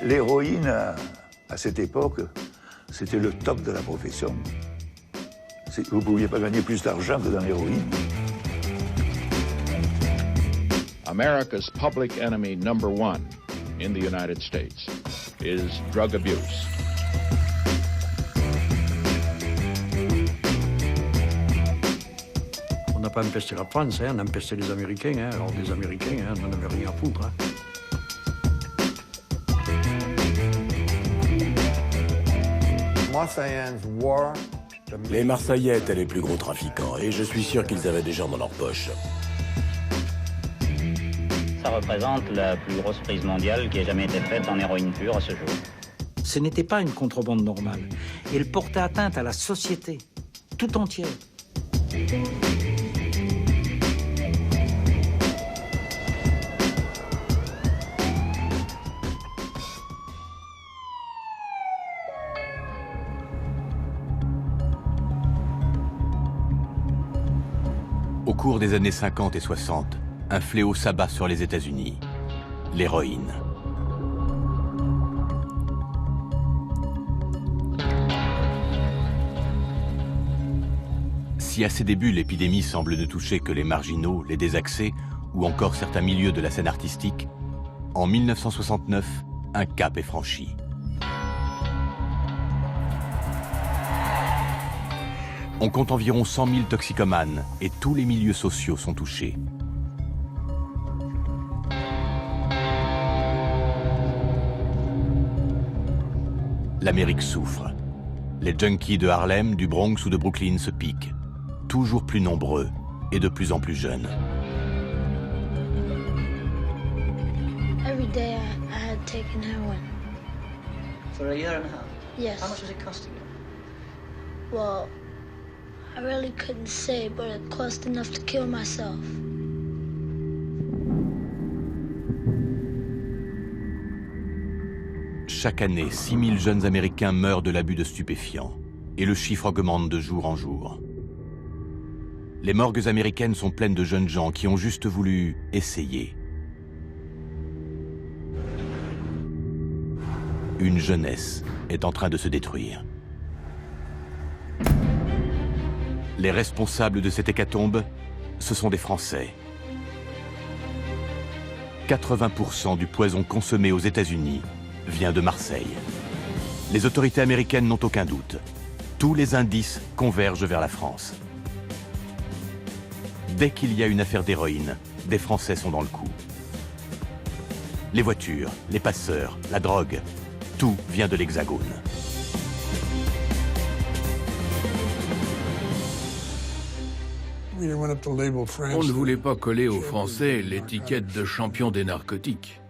L'héroïne, à cette époque, c'était le top de la profession. Vous ne pouviez pas gagner plus d'argent que dans l'héroïne. America's public enemy number one in the United States is drug abuse. On n'a pas empesté la France, on a empesté les Américains. Alors les Américains, on n'en avait rien à foutre. Les Marseillais étaient les plus gros trafiquants et je suis sûr qu'ils avaient des gens dans leur poche. Ça représente la plus grosse prise mondiale qui ait jamais été faite en héroïne pure à ce jour. Ce n'était pas une contrebande normale. Elle portait atteinte à la société, tout entière. Au cours des années 50 et 60, un fléau s'abat sur les États-Unis, l'héroïne. Si à ses débuts l'épidémie semble ne toucher que les marginaux, les désaxés ou encore certains milieux de la scène artistique, en 1969, un cap est franchi. On compte environ 100 000 toxicomanes et tous les milieux sociaux sont touchés. L'Amérique souffre. Les junkies de Harlem, du Bronx ou de Brooklyn se piquent. Toujours plus nombreux et de plus en plus jeunes. Every day I had taken heroin. For a year and a half? Yes. How much was it costing you? Well, I really couldn't say, but it cost enough to kill myself. Chaque année, 6 000 jeunes Américains meurent de l'abus de stupéfiants. Et le chiffre augmente de jour en jour. Les morgues américaines sont pleines de jeunes gens qui ont juste voulu essayer. Une jeunesse est en train de se détruire. Les responsables de cette hécatombe, ce sont des Français. 80% du poison consommé aux États-Unis vient de Marseille. Les autorités américaines n'ont aucun doute. Tous les indices convergent vers la France. Dès qu'il y a une affaire d'héroïne, des Français sont dans le coup. Les voitures, les passeurs, la drogue, tout vient de l'Hexagone. On ne voulait pas coller aux Français l'étiquette de champion des narcotiques.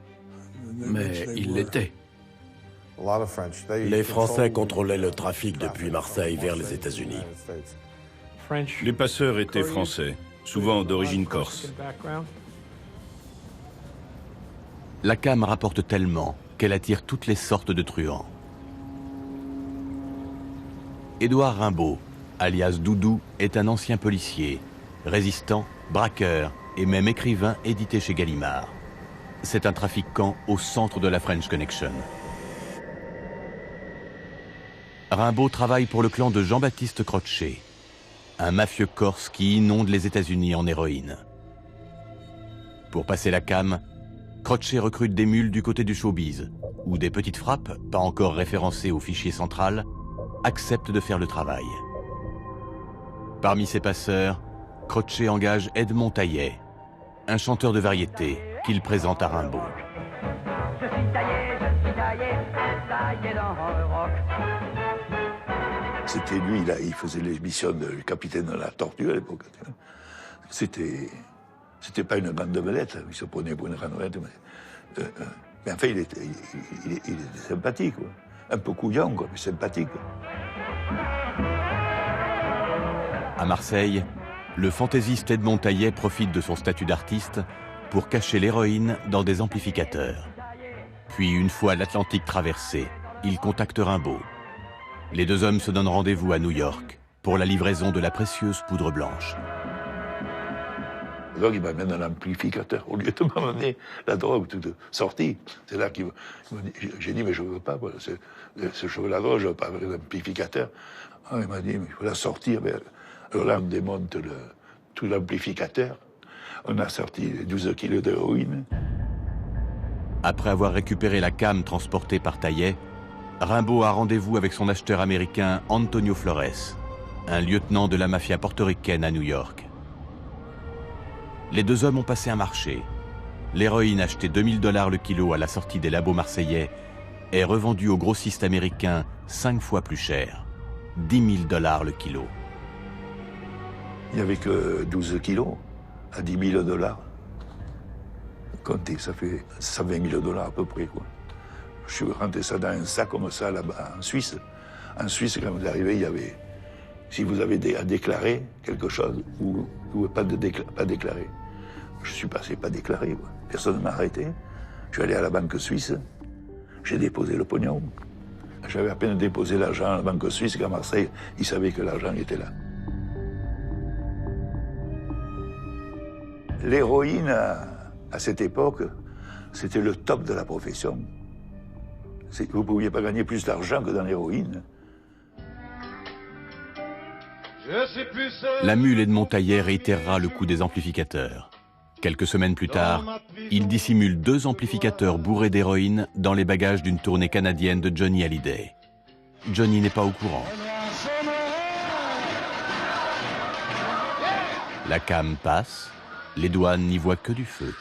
Mais ils l'étaient. Les Français contrôlaient le trafic depuis Marseille vers les États-Unis. Les passeurs étaient français, souvent d'origine corse. La CAM rapporte tellement qu'elle attire toutes les sortes de truands. Édouard Rimbaud, alias Doudou, est un ancien policier, résistant, braqueur et même écrivain édité chez Gallimard. C'est un trafiquant au centre de la French Connection. Rimbaud travaille pour le clan de Jean-Baptiste Crotchet, un mafieux corse qui inonde les États-Unis en héroïne. Pour passer la cam, Crotchet recrute des mules du côté du showbiz, où des petites frappes, pas encore référencées au fichier central, acceptent de faire le travail. Parmi ses passeurs, Crotchet engage Edmond Taillet, un chanteur de variété qu'il présente à Rimbaud. Je suis taillé dans le roc. C'était lui, là, il faisait l'émission de capitaine de la Tortue à l'époque. C'était pas une bande de belettes, il se prenait pour une ranouette, mais enfin, il était sympathique, quoi. Un peu couillon, quoi, mais sympathique. À Marseille, le fantaisiste Edmond Taillet profite de son statut d'artiste pour cacher l'héroïne dans des amplificateurs. Puis, une fois l'Atlantique traversé, il contacte Rimbaud. Les deux hommes se donnent rendez-vous à New York pour la livraison de la précieuse poudre blanche. Donc il m'amène un amplificateur. Au lieu de m'amener la drogue toute sortie, c'est là qu'il m'a dit, j'ai dit, mais je ne veux pas, voilà, ce chocolat-drogue, je ne veux pas avoir l'amplificateur. Ah, il m'a dit, mais il faut la sortir. Alors là, on démonte tout l'amplificateur. On a sorti 12 kilos d'héroïne. Après avoir récupéré la cam transportée par Taillet, Rimbaud a rendez-vous avec son acheteur américain Antonio Flores, un lieutenant de la mafia portoricaine à New York. Les deux hommes ont passé un marché. L'héroïne achetée $2000 le kilo à la sortie des labos marseillais est revendue aux grossistes américains 5 fois plus cher, $10 000 le kilo. Il n'y avait que 12 kilos à $10 000. Comptez, ça fait 120 000 $ à peu près, quoi. Je suis rentré ça dans un sac comme ça, là-bas, en Suisse. En Suisse, quand vous arrivez, il y avait... Si vous avez à déclarer quelque chose, ou pas déclarer. Je suis passé pas déclaré, quoi. Personne ne m'a arrêté. Je suis allé à la banque suisse. J'ai déposé le pognon. J'avais à peine déposé l'argent à la banque suisse qu'à Marseille, ils savaient que l'argent était là. L'héroïne, à cette époque, c'était le top de la profession. Vous ne pouviez pas gagner plus d'argent que dans l'héroïne. La mule Edmond Taillet réitérera le coup des amplificateurs. Quelques semaines plus tard, il dissimule 2 amplificateurs bourrés d'héroïne dans les bagages d'une tournée canadienne de Johnny Hallyday. Johnny n'est pas au courant. La cam passe, les douanes n'y voient que du feu.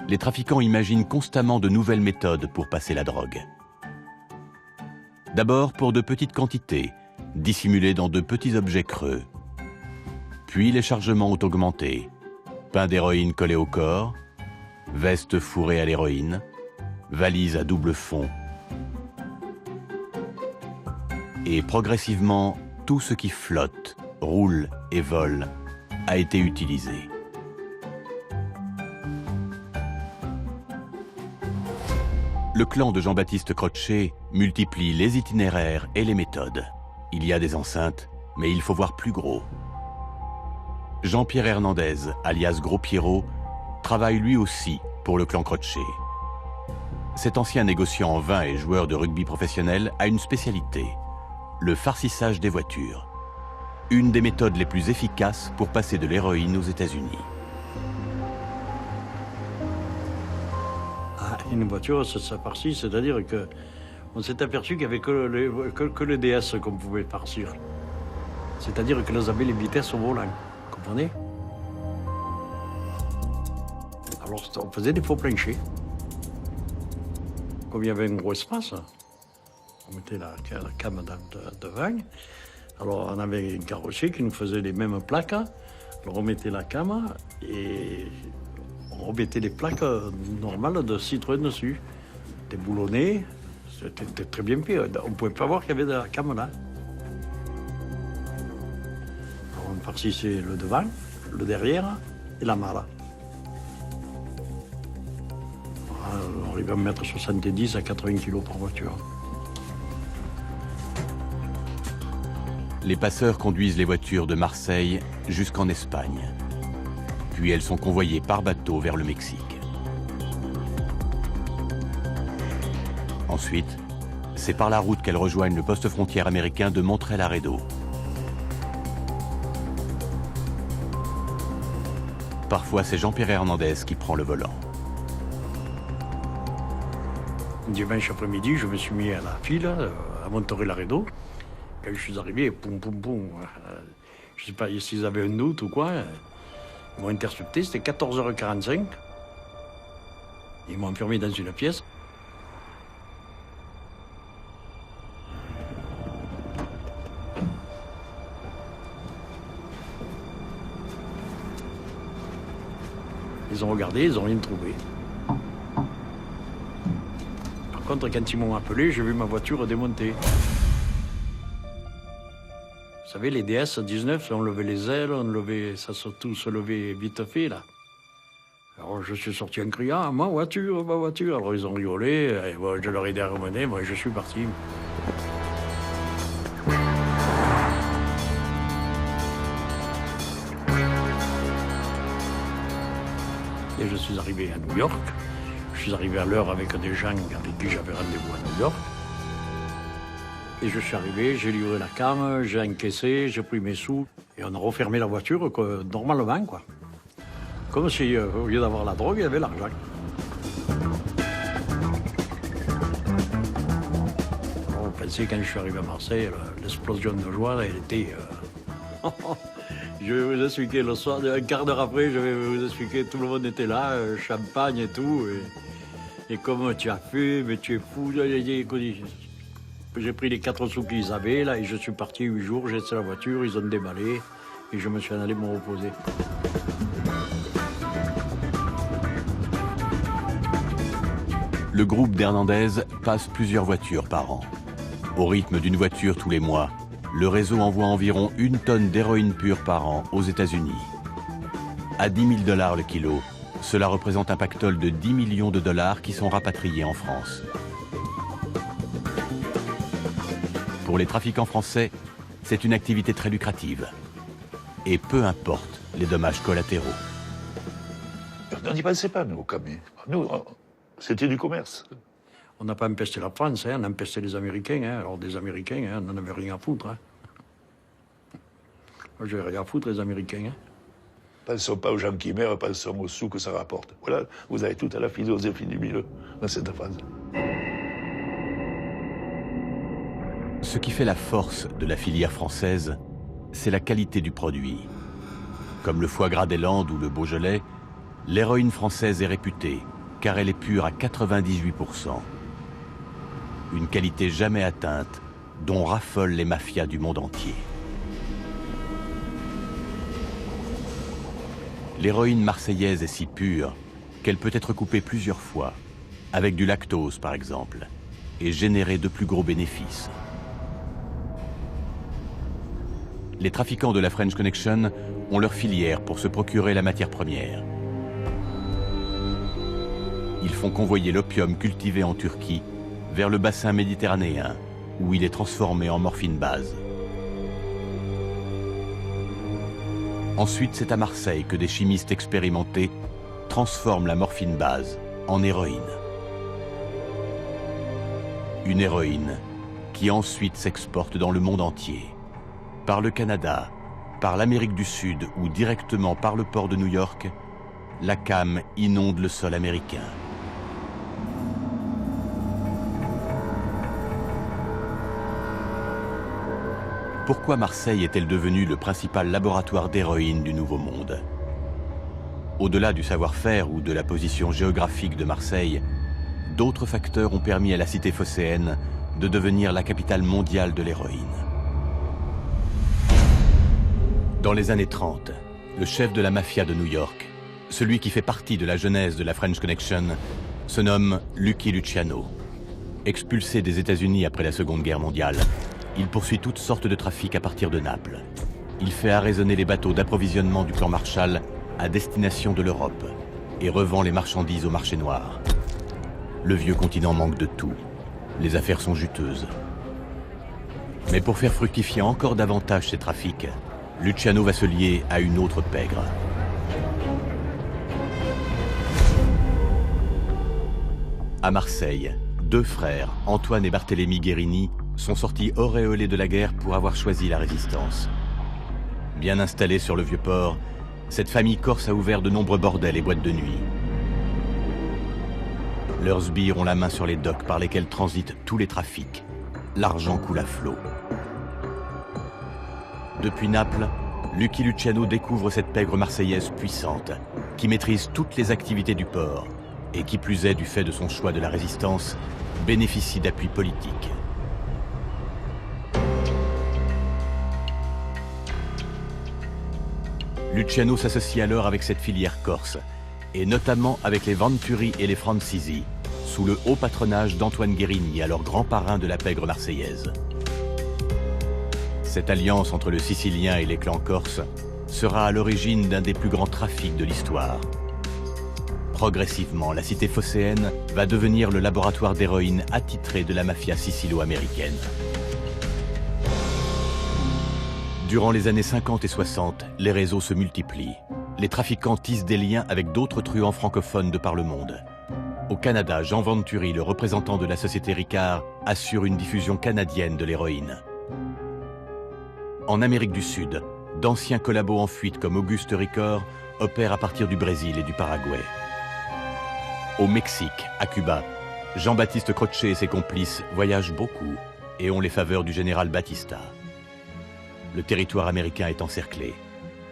Les trafiquants imaginent constamment de nouvelles méthodes pour passer la drogue. D'abord pour de petites quantités, dissimulées dans de petits objets creux. Puis les chargements ont augmenté. Pain d'héroïne collé au corps, veste fourrée à l'héroïne, valise à double fond. Et progressivement, tout ce qui flotte, roule et vole a été utilisé. Le clan de Jean-Baptiste Crotchet multiplie les itinéraires et les méthodes. Il y a des enceintes, mais il faut voir plus gros. Jean-Pierre Hernandez, alias Gros Pierrot, travaille lui aussi pour le clan Crotchet. Cet ancien négociant en vin et joueur de rugby professionnel a une spécialité, le farcissage des voitures. Une des méthodes les plus efficaces pour passer de l'héroïne aux États-Unis. Une voiture, ça farcit, c'est-à-dire qu'on s'est aperçu qu'il n'y avait que le DS qu'on pouvait farcir. C'est-à-dire que nous avions les vitesses au volant, vous comprenez? Alors on faisait des faux planchers. Comme il y avait un gros espace, on mettait la cam devant. Alors on avait un carrossier qui nous faisait les mêmes plaques. Alors on mettait la cam et on mettait les plaques normales de Citroën dessus. Des boulonnés, c'était très bien fait. On ne pouvait pas voir qu'il y avait de la cam là. Alors on farcissait le devant, le derrière et la malle. On arrivait à mettre 70 à 80 kilos par voiture. Les passeurs conduisent les voitures de Marseille jusqu'en Espagne. Puis elles sont convoyées par bateau vers le Mexique. Ensuite, c'est par la route qu'elles rejoignent le poste frontière américain de Montréal-Laredo. Parfois, c'est Jean-Pierre Hernandez qui prend le volant. Dimanche après-midi, je me suis mis à la file à Montréal-Laredo. Quand je suis arrivé, poum, poum, poum. Je ne sais pas s'ils avaient un doute ou quoi. Ils m'ont intercepté, c'était 14h45. Ils m'ont enfermé dans une pièce. Ils ont regardé, ils n'ont rien trouvé. Par contre, quand ils m'ont appelé, j'ai vu ma voiture démontée. Vous savez, les DS-19, on levait les ailes, ça tout se levait vite fait, là. Alors, je suis sorti en criant « Ma voiture, ma voiture !» Alors, ils ont rigolé, et bon, je leur ai aidé à remonter, moi, je suis parti. Et je suis arrivé à New York. Je suis arrivé à l'heure avec des gens avec qui j'avais rendez-vous à New York. Et je suis arrivé, j'ai livré la cam, j'ai encaissé, j'ai pris mes sous. Et on a refermé la voiture normalement, quoi. Comme si, au lieu d'avoir la drogue, il y avait l'argent. On pensait, quand je suis arrivé à Marseille, l'explosion de joie, elle était... Je vais vous expliquer le soir, un quart d'heure après, je vais vous expliquer, tout le monde était là, champagne et tout. Et comme tu as fait, mais tu es fou. J'ai pris les 4 sous qu'ils avaient, là, et je suis parti 8 jours, j'ai laissé la voiture, ils ont déballé, et je me suis allé me reposer. Le groupe d'Hernandez passe plusieurs voitures par an. Au rythme d'une voiture tous les mois, le réseau envoie environ 1 tonne d'héroïne pure par an aux États-Unis. À $10 000 le kilo, cela représente un pactole de 10 millions de dollars qui sont rapatriés en France. Pour les trafiquants français, c'est une activité très lucrative. Et peu importe les dommages collatéraux. On n'y pensait pas, nous, au Camé. Nous, c'était du commerce. On n'a pas empesté la France, on a empesté les Américains. Alors des Américains, on n'en avait rien à foutre. Moi, j'avais rien à foutre, les Américains. Pensons pas aux gens qui meurent, pensons aux sous que ça rapporte. Voilà, vous avez tout à la philosophie du milieu dans cette phrase. Ce qui fait la force de la filière française, c'est la qualité du produit. Comme le foie gras des Landes ou le Beaujolais, l'héroïne française est réputée, car elle est pure à 98%. Une qualité jamais atteinte, dont raffolent les mafias du monde entier. L'héroïne marseillaise est si pure qu'elle peut être coupée plusieurs fois, avec du lactose par exemple, et générer de plus gros bénéfices. Les trafiquants de la French Connection ont leur filière pour se procurer la matière première. Ils font convoyer l'opium cultivé en Turquie vers le bassin méditerranéen, où il est transformé en morphine base. Ensuite, c'est à Marseille que des chimistes expérimentés transforment la morphine base en héroïne. Une héroïne qui ensuite s'exporte dans le monde entier. Par le Canada, par l'Amérique du Sud ou directement par le port de New York, la cam inonde le sol américain. Pourquoi Marseille est-elle devenue le principal laboratoire d'héroïne du Nouveau Monde? Au-delà du savoir-faire ou de la position géographique de Marseille, d'autres facteurs ont permis à la cité phocéenne de devenir la capitale mondiale de l'héroïne. Dans les années 30, le chef de la mafia de New York, celui qui fait partie de la genèse de la French Connection, se nomme Lucky Luciano. Expulsé des États-Unis après la Seconde Guerre mondiale, il poursuit toutes sortes de trafics à partir de Naples. Il fait arraisonner les bateaux d'approvisionnement du plan Marshall à destination de l'Europe et revend les marchandises au marché noir. Le vieux continent manque de tout. Les affaires sont juteuses. Mais pour faire fructifier encore davantage ces trafics, Luciano va se lier à une autre pègre. À Marseille, 2 frères, Antoine et Barthélemy Guérini, sont sortis auréolés de la guerre pour avoir choisi la résistance. Bien installée sur le Vieux-Port, cette famille corse a ouvert de nombreux bordels et boîtes de nuit. Leurs sbires ont la main sur les docks par lesquels transitent tous les trafics. L'argent coule à flot. Depuis Naples, Lucky Luciano découvre cette pègre marseillaise puissante, qui maîtrise toutes les activités du port, et qui plus est, du fait de son choix de la résistance, bénéficie d'appui politique. Luciano s'associe alors avec cette filière corse, et notamment avec les Venturi et les Francisi, sous le haut patronage d'Antoine Guérini, alors grand parrain de la pègre marseillaise. Cette alliance entre le Sicilien et les clans corses sera à l'origine d'un des plus grands trafics de l'histoire. Progressivement, la cité phocéenne va devenir le laboratoire d'héroïne attitré de la mafia sicilo-américaine. Durant les années 50 et 60, les réseaux se multiplient. les trafiquants tissent des liens avec d'autres truands francophones de par le monde. Au Canada, Jean Venturi, le représentant de la société Ricard, assure une diffusion canadienne de l'héroïne. En Amérique du Sud, d'anciens collabos en fuite comme Auguste Ricard opèrent à partir du Brésil et du Paraguay. Au Mexique, à Cuba, Jean-Baptiste Crotchet et ses complices voyagent beaucoup et ont les faveurs du général Batista. Le territoire américain est encerclé.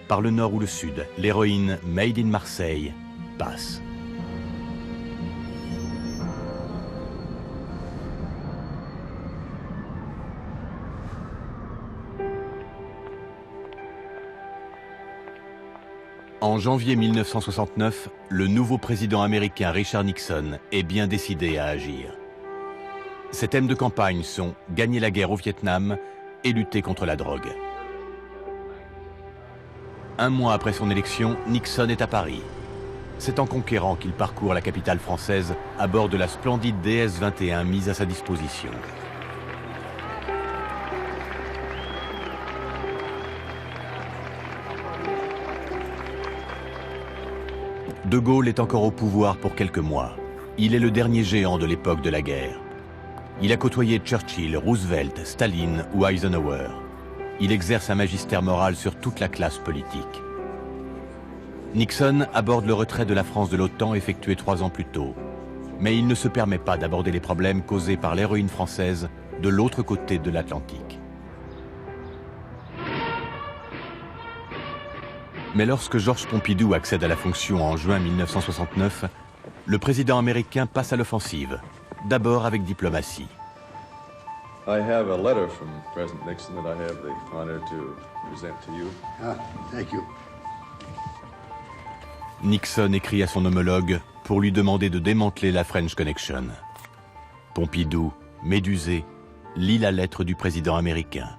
Par le nord ou le sud, l'héroïne Made in Marseille passe. En janvier 1969, le nouveau président américain Richard Nixon est bien décidé à agir. Ses thèmes de campagne sont gagner la guerre au Vietnam et lutter contre la drogue. Un mois après son élection, Nixon est à Paris. C'est en conquérant qu'il parcourt la capitale française à bord de la splendide DS-21 mise à sa disposition. De Gaulle est encore au pouvoir pour quelques mois. Il est le dernier géant de l'époque de la guerre. Il a côtoyé Churchill, Roosevelt, Staline ou Eisenhower. Il exerce un magistère moral sur toute la classe politique. Nixon aborde le retrait de la France de l'OTAN effectué 3 ans plus tôt. Mais il ne se permet pas d'aborder les problèmes causés par l'héroïne française de l'autre côté de l'Atlantique. Mais lorsque Georges Pompidou accède à la fonction en juin 1969, le président américain passe à l'offensive, d'abord avec diplomatie. I have a letter from President Nixon that I have the honor to present to you. Thank you. Nixon écrit à son homologue pour lui demander de démanteler la French Connection. Pompidou, médusé, lit la lettre du président américain.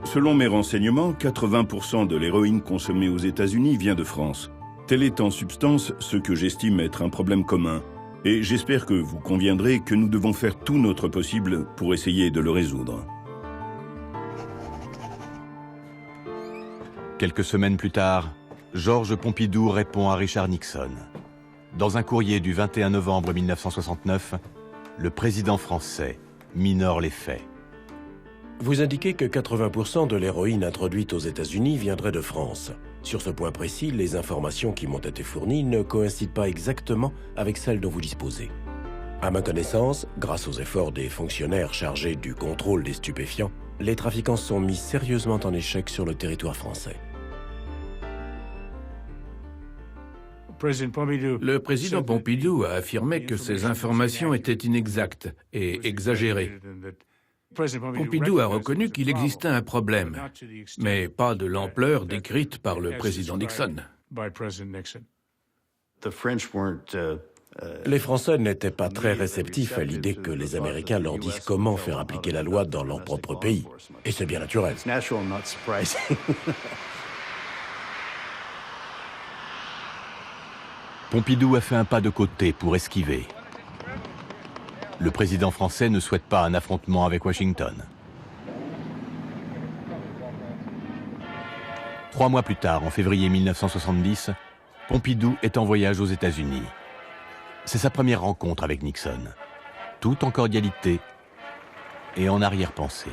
Selon mes renseignements, 80% de l'héroïne consommée aux États-Unis vient de France. Tel est en substance ce que j'estime être un problème commun. Et j'espère que vous conviendrez que nous devons faire tout notre possible pour essayer de le résoudre. Quelques semaines plus tard, Georges Pompidou répond à Richard Nixon. Dans un courrier du 21 novembre 1969, le président français minore les faits. Vous indiquez que 80% de l'héroïne introduite aux États-Unis viendrait de France. Sur ce point précis, les informations qui m'ont été fournies ne coïncident pas exactement avec celles dont vous disposez. À ma connaissance, grâce aux efforts des fonctionnaires chargés du contrôle des stupéfiants, les trafiquants sont mis sérieusement en échec sur le territoire français. Le président Pompidou a affirmé que ces informations étaient inexactes et exagérées. Pompidou a reconnu qu'il existait un problème, mais pas de l'ampleur décrite par le président Nixon. Les Français n'étaient pas très réceptifs à l'idée que les Américains leur disent comment faire appliquer la loi dans leur propre pays. Et c'est bien naturel. Pompidou a fait un pas de côté pour esquiver. Le président français ne souhaite pas un affrontement avec Washington. 3 mois plus tard, en février 1970, Pompidou est en voyage aux États-Unis. C'est sa première rencontre avec Nixon, tout en cordialité et en arrière-pensée.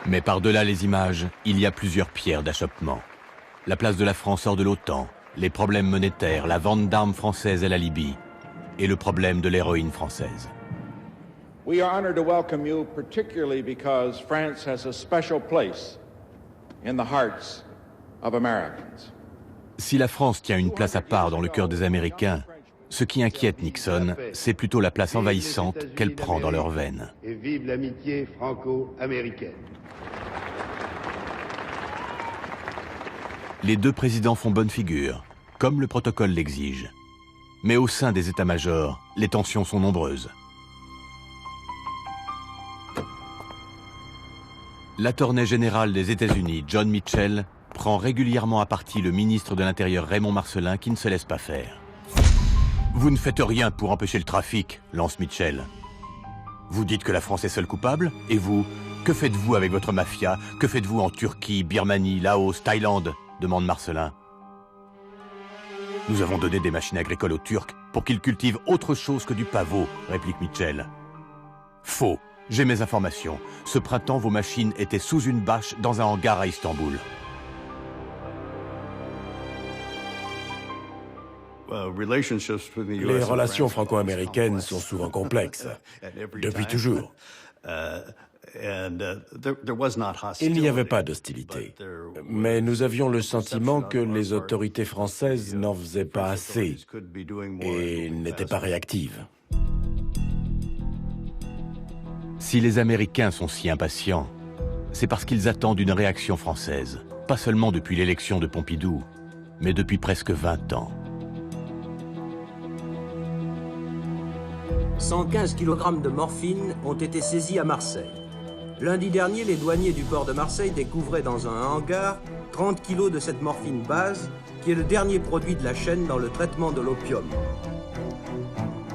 Mais par-delà les images, il y a plusieurs pierres d'achoppement. La place de la France hors de l'OTAN, les problèmes monétaires, la vente d'armes françaises à la Libye et le problème de l'héroïne française. We are honored to welcome you, particularly because France has a special place in the hearts of Americans. Si la France tient une place à part dans le cœur des Américains, ce qui inquiète Nixon, c'est plutôt la place envahissante qu'elle prend dans leurs veines. Et vive l'amitié franco-américaine. Les deux présidents font bonne figure, comme le protocole l'exige. Mais au sein des états-majors, les tensions sont nombreuses. L'attorney général des États-Unis, John Mitchell, prend régulièrement à partie le ministre de l'Intérieur Raymond Marcellin qui ne se laisse pas faire. « Vous ne faites rien pour empêcher le trafic », lance Mitchell. « Vous dites que la France est seule coupable, et vous, Que faites-vous avec votre mafia? Que faites-vous en Turquie, Birmanie, Laos, Thaïlande? Demande Marcelin. Nous avons donné des machines agricoles aux Turcs pour qu'ils cultivent autre chose que du pavot, réplique Mitchell. Faux. J'ai mes informations. Ce printemps, vos machines étaient sous une bâche dans un hangar à Istanbul. Les relations franco-américaines sont souvent complexes, depuis toujours. Il n'y avait pas d'hostilité, mais nous avions le sentiment que les autorités françaises n'en faisaient pas assez et n'étaient pas réactives. Si les Américains sont si impatients, c'est parce qu'ils attendent une réaction française, pas seulement depuis l'élection de Pompidou, mais depuis presque 20 ans. 115 kg de morphine ont été saisis à Marseille. Lundi dernier, les douaniers du port de Marseille découvraient dans un hangar 30 kg de cette morphine base, qui est le dernier produit de la chaîne dans le traitement de l'opium.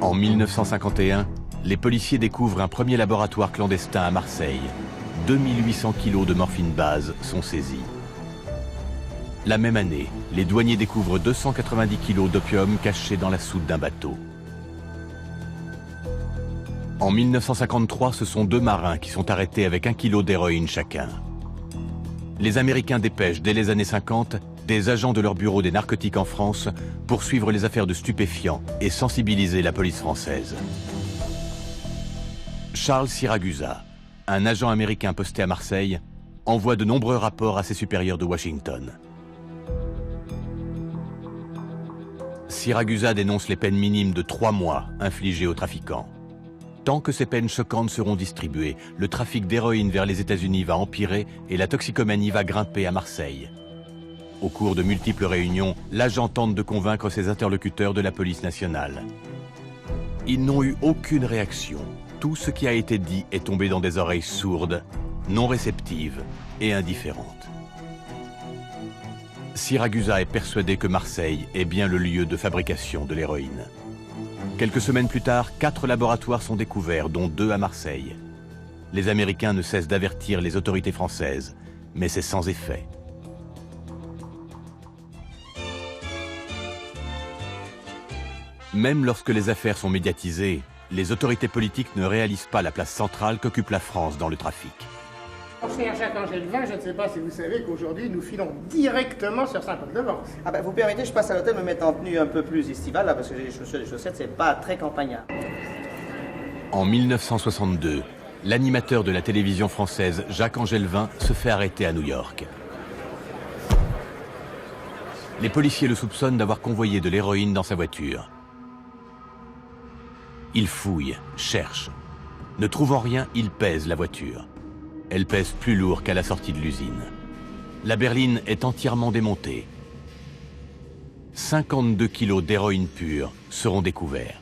En 1951, les policiers découvrent un premier laboratoire clandestin à Marseille. 2800 kg de morphine base sont saisis. La même année, les douaniers découvrent 290 kg d'opium cachés dans la soute d'un bateau. En 1953, ce sont 2 marins qui sont arrêtés avec 1 kg d'héroïne chacun. Les Américains dépêchent dès les années 50 des agents de leur bureau des narcotiques en France pour suivre les affaires de stupéfiants et sensibiliser la police française. Charles Siragusa, un agent américain posté à Marseille, envoie de nombreux rapports à ses supérieurs de Washington. Siragusa dénonce les peines minimes de 3 mois infligées aux trafiquants. Tant que ces peines choquantes seront distribuées, le trafic d'héroïne vers les États-Unis va empirer et la toxicomanie va grimper à Marseille. Au cours de multiples réunions, l'agent tente de convaincre ses interlocuteurs de la police nationale. Ils n'ont eu aucune réaction. Tout ce qui a été dit est tombé dans des oreilles sourdes, non réceptives et indifférentes. Siragusa est persuadé que Marseille est bien le lieu de fabrication de l'héroïne. Quelques semaines plus tard, 4 laboratoires sont découverts, dont 2 à Marseille. Les Américains ne cessent d'avertir les autorités françaises, mais c'est sans effet. Même lorsque les affaires sont médiatisées, les autorités politiques ne réalisent pas la place centrale qu'occupe la France dans le trafic. Cher Jacques-Angèle Vin, je ne sais pas si vous savez qu'aujourd'hui nous filons directement sur Saint-Paul-de-Vence. Ah ben, vous permettez, je passe à l'hôtel me mettre en tenue un peu plus estivale, là, parce que j'ai les chaussures et les chaussettes, c'est pas très campagnard. En 1962, l'animateur de la télévision française Jacques-Angèle Vin se fait arrêter à New York. Les policiers le soupçonnent d'avoir convoyé de l'héroïne dans sa voiture. Il fouille, cherche. Ne trouvant rien, il pèse la voiture. Elle pèse plus lourd qu'à la sortie de l'usine. La berline est entièrement démontée. 52 kilos d'héroïne pure seront découverts.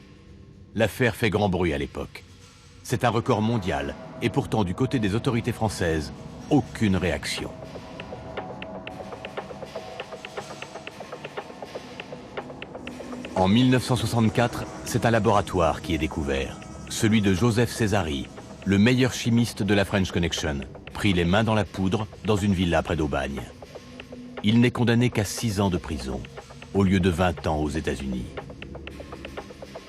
L'affaire fait grand bruit à l'époque. C'est un record mondial, et pourtant du côté des autorités françaises, aucune réaction. En 1964, c'est un laboratoire qui est découvert, celui de Joseph Césari, le meilleur chimiste de la French Connection, pris les mains dans la poudre dans une villa près d'Aubagne. Il n'est condamné qu'à 6 ans de prison, au lieu de 20 ans aux États-Unis.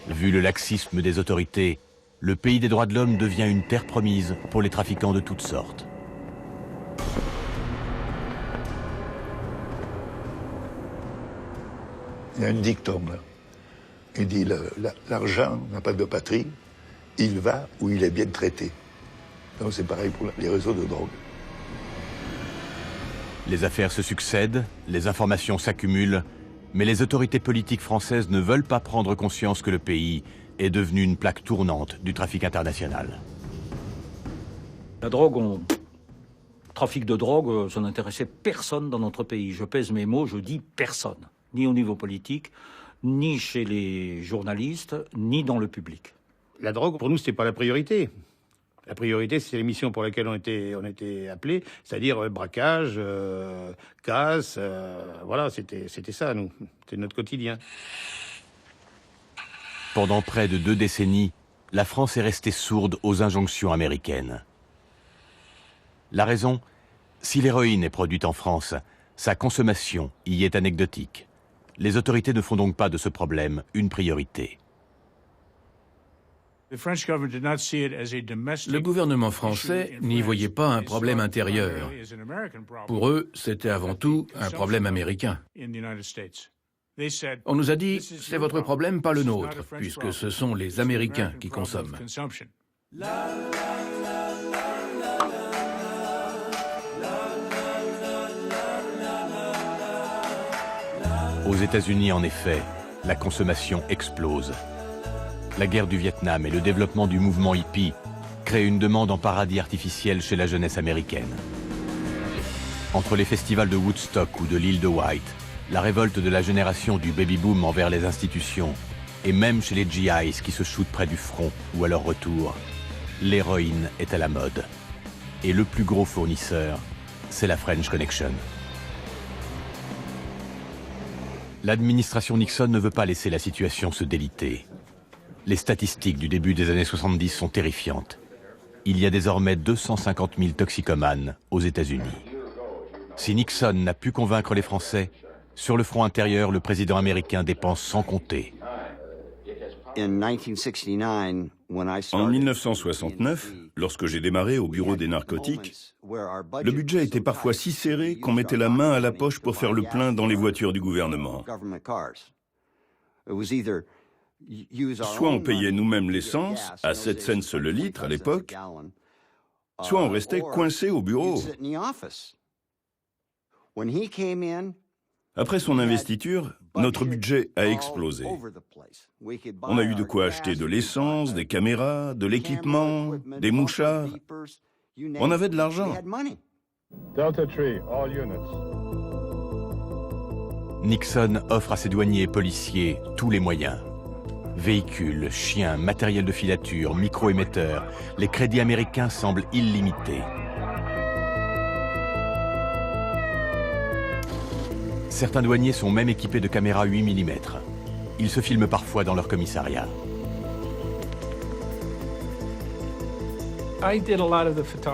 Vu le laxisme des autorités, le pays des droits de l'homme devient une terre promise pour les trafiquants de toutes sortes. Il y a un dicton là. Il dit l'argent n'a pas de patrie, il va où il est bien traité. Donc c'est pareil pour les réseaux de drogue. Les affaires se succèdent, les informations s'accumulent, mais les autorités politiques françaises ne veulent pas prendre conscience que le pays est devenu une plaque tournante du trafic international. La drogue, trafic de drogue, ça n'intéressait personne dans notre pays. Je pèse mes mots, je dis personne. Ni au niveau politique, ni chez les journalistes, ni dans le public. La drogue, pour nous, c'était pas la priorité. La priorité, c'est les missions pour lesquelles on était appelés, c'est-à-dire braquage, casse, voilà, c'était ça, nous. C'était notre quotidien. Pendant près de 2 décennies, la France est restée sourde aux injonctions américaines. La raison? Si l'héroïne est produite en France, sa consommation y est anecdotique. Les autorités ne font donc pas de ce problème une priorité. Le gouvernement français n'y voyait pas un problème intérieur. Pour eux, c'était avant tout un problème américain. On nous a dit, c'est votre problème, pas le nôtre, puisque ce sont les Américains qui consomment. Aux États-Unis, en effet, la consommation explose. La guerre du Vietnam et le développement du mouvement hippie créent une demande en paradis artificiel chez la jeunesse américaine. Entre les festivals de Woodstock ou de l'île de White, la révolte de la génération du baby-boom envers les institutions, et même chez les GIs qui se shootent près du front ou à leur retour, l'héroïne est à la mode. Et le plus gros fournisseur, c'est la French Connection. L'administration Nixon ne veut pas laisser la situation se déliter. Les statistiques du début des années 70 sont terrifiantes. Il y a désormais 250 000 toxicomanes aux États-Unis. Si Nixon n'a pu convaincre les Français, sur le front intérieur, le président américain dépense sans compter. En 1969, lorsque j'ai démarré au bureau des narcotiques, le budget était parfois si serré qu'on mettait la main à la poche pour faire le plein dans les voitures du gouvernement. Soit on payait nous-mêmes l'essence, à 7 cents le litre à l'époque, soit on restait coincé au bureau. Après son investiture, notre budget a explosé. On a eu de quoi acheter de l'essence, des caméras, de l'équipement, des mouchards. On avait de l'argent. Nixon offre à ses douaniers et policiers tous les moyens. Véhicules, chiens, matériel de filature, micro-émetteurs, les crédits américains semblent illimités. Certains douaniers sont même équipés de caméras 8 mm. Ils se filment parfois dans leur commissariat.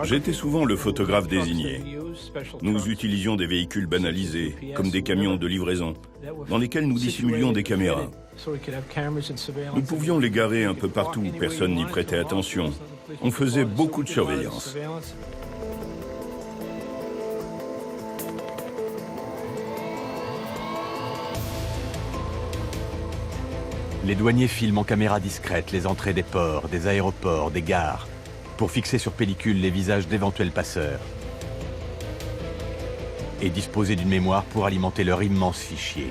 J'étais souvent le photographe désigné. Nous utilisions des véhicules banalisés, comme des camions de livraison, dans lesquels nous dissimulions des caméras. Nous pouvions les garer un peu partout, personne n'y prêtait attention. On faisait beaucoup de surveillance. Les douaniers filment en caméra discrète les entrées des ports, des aéroports, des gares, pour fixer sur pellicule les visages d'éventuels passeurs et disposer d'une mémoire pour alimenter leur immense fichier.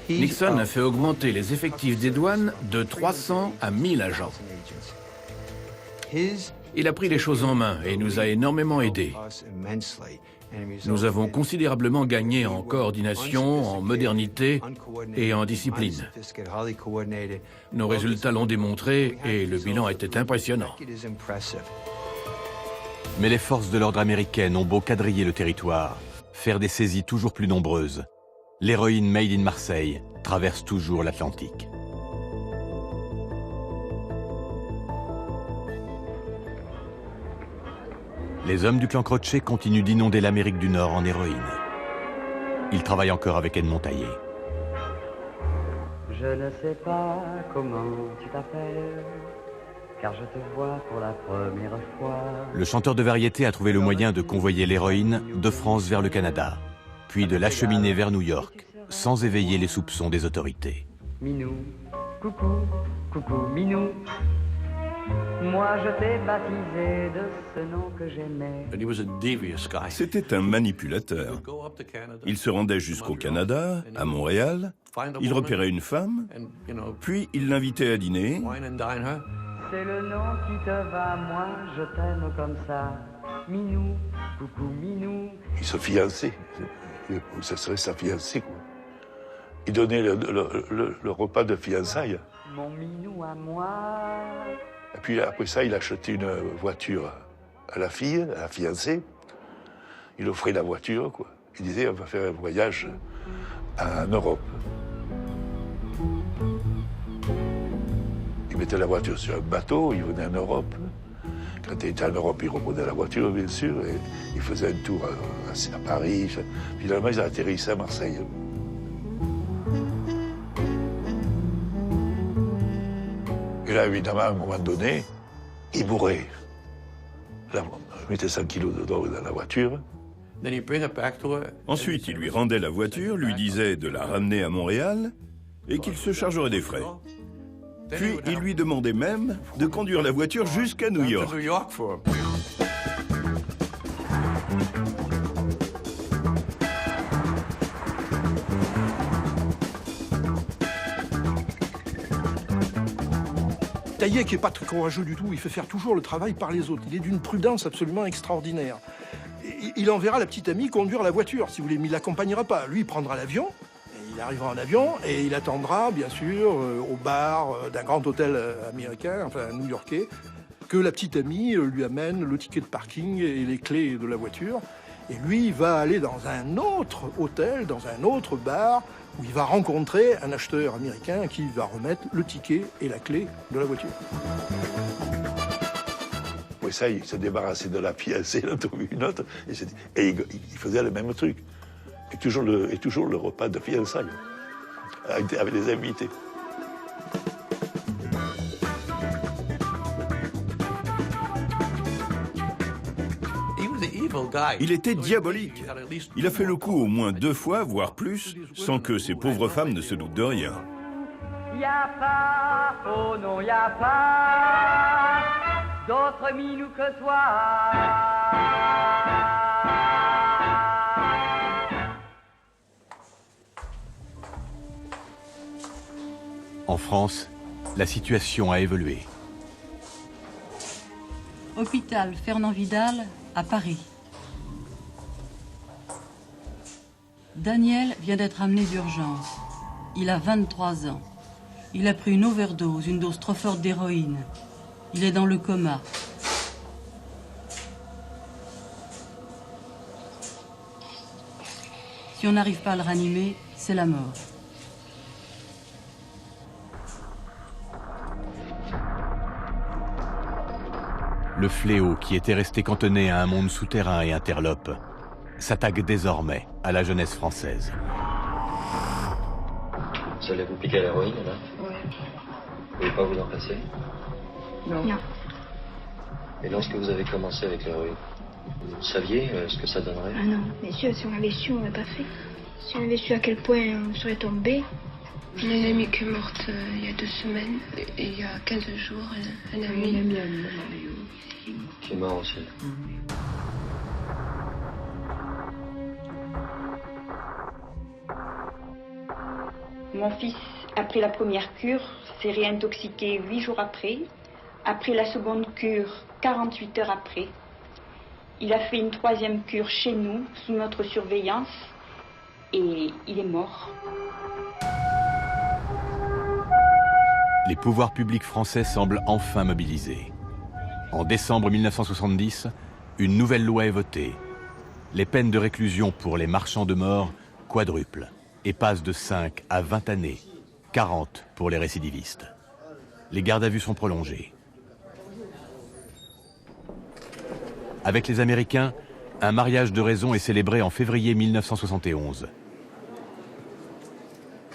Nixon a fait augmenter les effectifs des douanes de 300 à 1000 agents. Il a pris les choses en main et nous a énormément aidés. Nous avons considérablement gagné en coordination, en modernité et en discipline. Nos résultats l'ont démontré et le bilan était impressionnant. Mais les forces de l'ordre américaines ont beau quadriller le territoire, faire des saisies toujours plus nombreuses, l'héroïne made in Marseille traverse toujours l'Atlantique. Les hommes du clan Croce continuent d'inonder l'Amérique du Nord en héroïne. Ils travaillent encore avec Edmond Taillé. Je ne sais pas comment tu t'appelles, car je te vois pour la première fois. Le chanteur de variété a trouvé le moyen de convoyer l'héroïne de France vers le Canada, puis de l'acheminer vers New York, sans éveiller les soupçons des autorités. Minou, coucou, coucou Minou. Moi je t'ai baptisé de ce nom que j'aimais. C'était un manipulateur. Il se rendait jusqu'au Canada, à Montréal, il repérait une femme, puis il l'invitait à dîner. C'est le nom qui te va, moi je t'aime comme ça. Minou, coucou Minou. Il se fiançait, ça serait sa fiancée, quoi. Il donnait le repas de fiançailles. Mon Minou à moi. Et puis après ça, il achetait une voiture à la fille, à la fiancée. Il offrait la voiture, quoi. Il disait, on va faire un voyage en Europe. il mettait la voiture sur un bateau, il venait en Europe. Quand il était en Europe, il reprenait la voiture, bien sûr, et il faisait un tour à Paris. Finalement, ils atterrissaient à Marseille. Et là, évidemment, à un moment donné, il bourrait. Là, il mettait 100 kilos de drogue dans la voiture. Ensuite, il lui rendait la voiture, lui disait de la ramener à Montréal et qu'il se chargerait des frais. Puis, il lui demandait même de conduire la voiture jusqu'à New York. Taillet, qui n'est pas très courageux du tout, il fait faire toujours le travail par les autres. Il est d'une prudence absolument extraordinaire. Il enverra la petite amie conduire la voiture, si vous voulez, mais il ne l'accompagnera pas. Lui, il prendra l'avion, il arrivera en avion, et il attendra, bien sûr, au bar d'un grand hôtel américain, enfin new-yorkais, que la petite amie lui amène le ticket de parking et les clés de la voiture. Et lui, il va aller dans un autre hôtel, dans un autre bar, où il va rencontrer un acheteur américain qui va remettre le ticket et la clé de la voiture. Et ça, il s'est débarrassé de la fiancée, il en a trouvé une autre, et il faisait le même truc. Et toujours le repas de fiançailles, avec les invités. Il était diabolique. Il a fait le coup au moins 2 fois, voire plus, sans que ces pauvres femmes ne se doutent de rien. Y a pas, oh non, y a pas d'autre minou que toi. En France, la situation a évolué. Hôpital Fernand Vidal à Paris. Daniel vient d'être amené d'urgence. Il a 23 ans. Il a pris une overdose, une dose trop forte d'héroïne. Il est dans le coma. Si on n'arrive pas à le ranimer, c'est la mort. Le fléau qui était resté cantonné à un monde souterrain et interlope s'attaque désormais à la jeunesse française. Vous allez vous piquer à l'héroïne, là? Oui. Vous ne pouvez pas vous en passer? Non. Et lorsque vous avez commencé avec l'héroïne, vous saviez ce que ça donnerait? Ah non, bien sûr, si on avait su, on n'aurait pas fait. Si on avait su à quel point on serait tombé. J'ai une amie qui est morte il y a 2 semaines, et il y a 15 jours, un ami. Qui est mort aussi. Mon fils a pris la première cure, s'est réintoxiqué 8 jours après, a pris la seconde cure 48 heures après. Il a fait une 3e cure chez nous, sous notre surveillance, et il est mort. Les pouvoirs publics français semblent enfin mobilisés. En décembre 1970, une nouvelle loi est votée. Les peines de réclusion pour les marchands de mort quadruplent et passent de 5 à 20 années, 40 pour les récidivistes. Les gardes à vue sont prolongées. Avec les Américains, un mariage de raison est célébré en février 1971.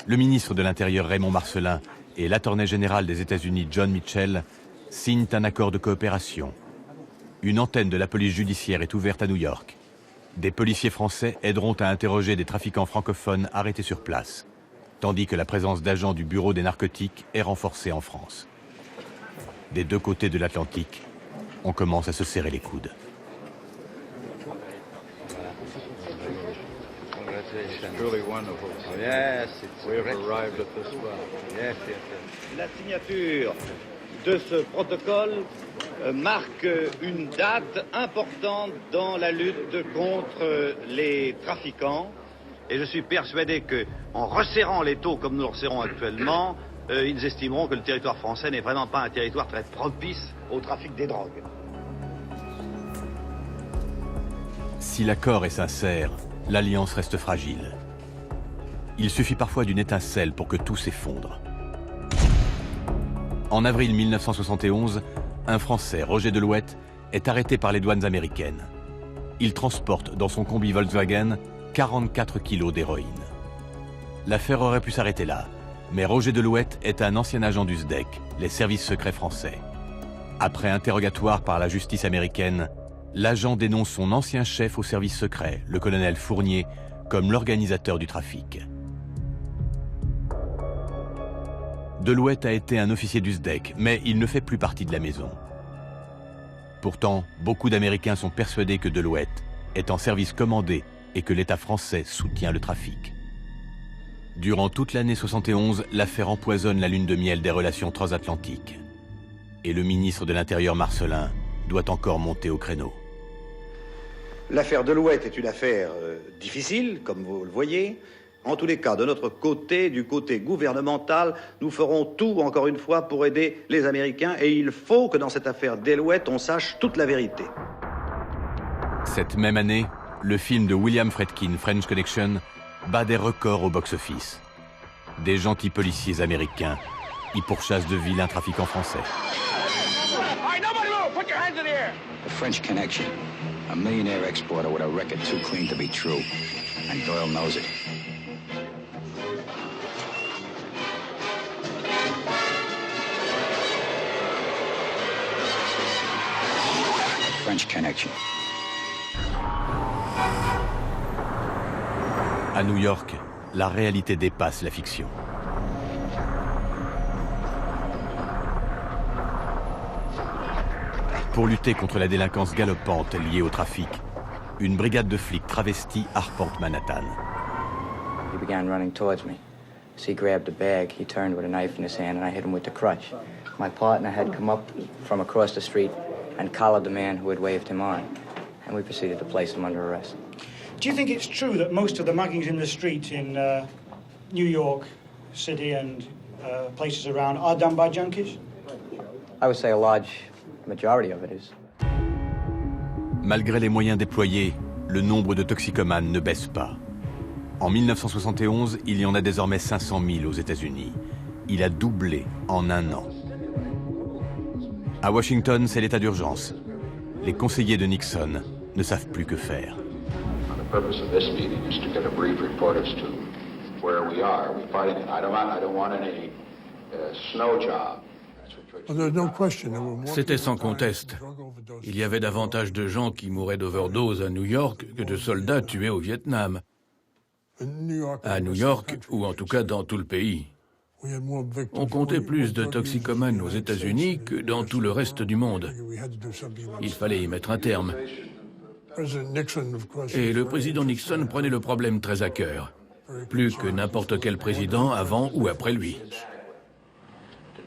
Le ministre de l'Intérieur Raymond Marcellin et l'attorney général des États-Unis John Mitchell signent un accord de coopération. Une antenne de la police judiciaire est ouverte à New York. Des policiers français aideront à interroger des trafiquants francophones arrêtés sur place, tandis que la présence d'agents du Bureau des narcotiques est renforcée en France. Des 2 côtés de l'Atlantique, on commence à se serrer les coudes. La signature de ce protocole marque une date importante dans la lutte contre les trafiquants. Et je suis persuadé qu'en resserrant les taux comme nous le resserrons actuellement, ils estimeront que le territoire français n'est vraiment pas un territoire très propice au trafic des drogues. Si l'accord est sincère, l'alliance reste fragile. Il suffit parfois d'une étincelle pour que tout s'effondre. En avril 1971, un Français, Roger Delouette, est arrêté par les douanes américaines. Il transporte dans son combi Volkswagen 44 kilos d'héroïne. L'affaire aurait pu s'arrêter là, mais Roger Delouette est un ancien agent du SDEC, les services secrets français. Après interrogatoire par la justice américaine, l'agent dénonce son ancien chef au service secret, le colonel Fournier, comme l'organisateur du trafic. Delouette a été un officier du SDEC, mais il ne fait plus partie de la maison. Pourtant, beaucoup d'Américains sont persuadés que Delouette est en service commandé et que l'État français soutient le trafic. Durant toute l'année 71, l'affaire empoisonne la lune de miel des relations transatlantiques. Et le ministre de l'Intérieur Marcellin doit encore monter au créneau. L'affaire Delouette est une affaire difficile, comme vous le voyez. En tous les cas, de notre côté, du côté gouvernemental, nous ferons tout, encore une fois, pour aider les Américains. Et il faut que dans cette affaire Delouette, on sache toute la vérité. Cette même année, le film de William Friedkin, French Connection, bat des records au box-office. Des gentils policiers américains y pourchassent de vilains trafiquants français. The French Connection, a millionaire exporter with a record too clean to be true. And Doyle knows it. French Connection. À New York, la réalité dépasse la fiction. Pour lutter contre la délinquance galopante liée au trafic, une brigade de flics travestis arpente Manhattan. He began running towards me. So he grabbed a bag, he turned with a knife in his hand, and I hit him with the crutch. My partner had come up from across the street and collared the man who had waved him on, and we proceeded to place him under arrest. Do you think it's true that most of the muggings in the street in New York City and places around are done by junkies? I would say a large majority of it is. Malgré les moyens déployés, le nombre de toxicomanes ne baisse pas. En 1971, il y en a désormais 500 000 aux États-Unis. Il a doublé en un an. À Washington, c'est l'état d'urgence. Les conseillers de Nixon ne savent plus que faire. The purpose of this meeting is to get a brief report as to where we are. We're fighting it. I don't want any snow job. C'était sans conteste. Il y avait davantage de gens qui mouraient d'overdose à New York que de soldats tués au Vietnam. À New York, ou en tout cas dans tout le pays. On comptait plus de toxicomanes aux États-Unis que dans tout le reste du monde. Il fallait y mettre un terme. Et le président Nixon prenait le problème très à cœur, plus que n'importe quel président avant ou après lui.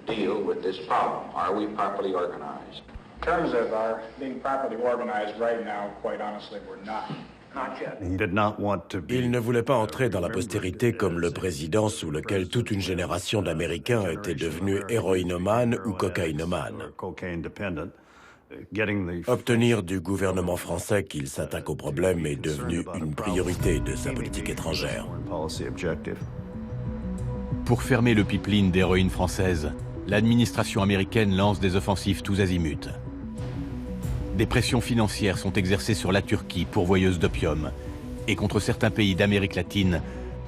Deal with this problem. Are we properly organized? In terms of our being properly organized right now, quite honestly, we're not. Il ne voulait pas entrer dans la postérité comme le président sous lequel toute une génération d'Américains était devenue héroïnomane ou cocaïnomane. Obtenir du gouvernement français qu'il s'attaque au problème est devenu une priorité de sa politique étrangère. Pour fermer le pipeline d'héroïne française, l'administration américaine lance des offensives tous azimuts. Des pressions financières sont exercées sur la Turquie, pourvoyeuse d'opium, et contre certains pays d'Amérique latine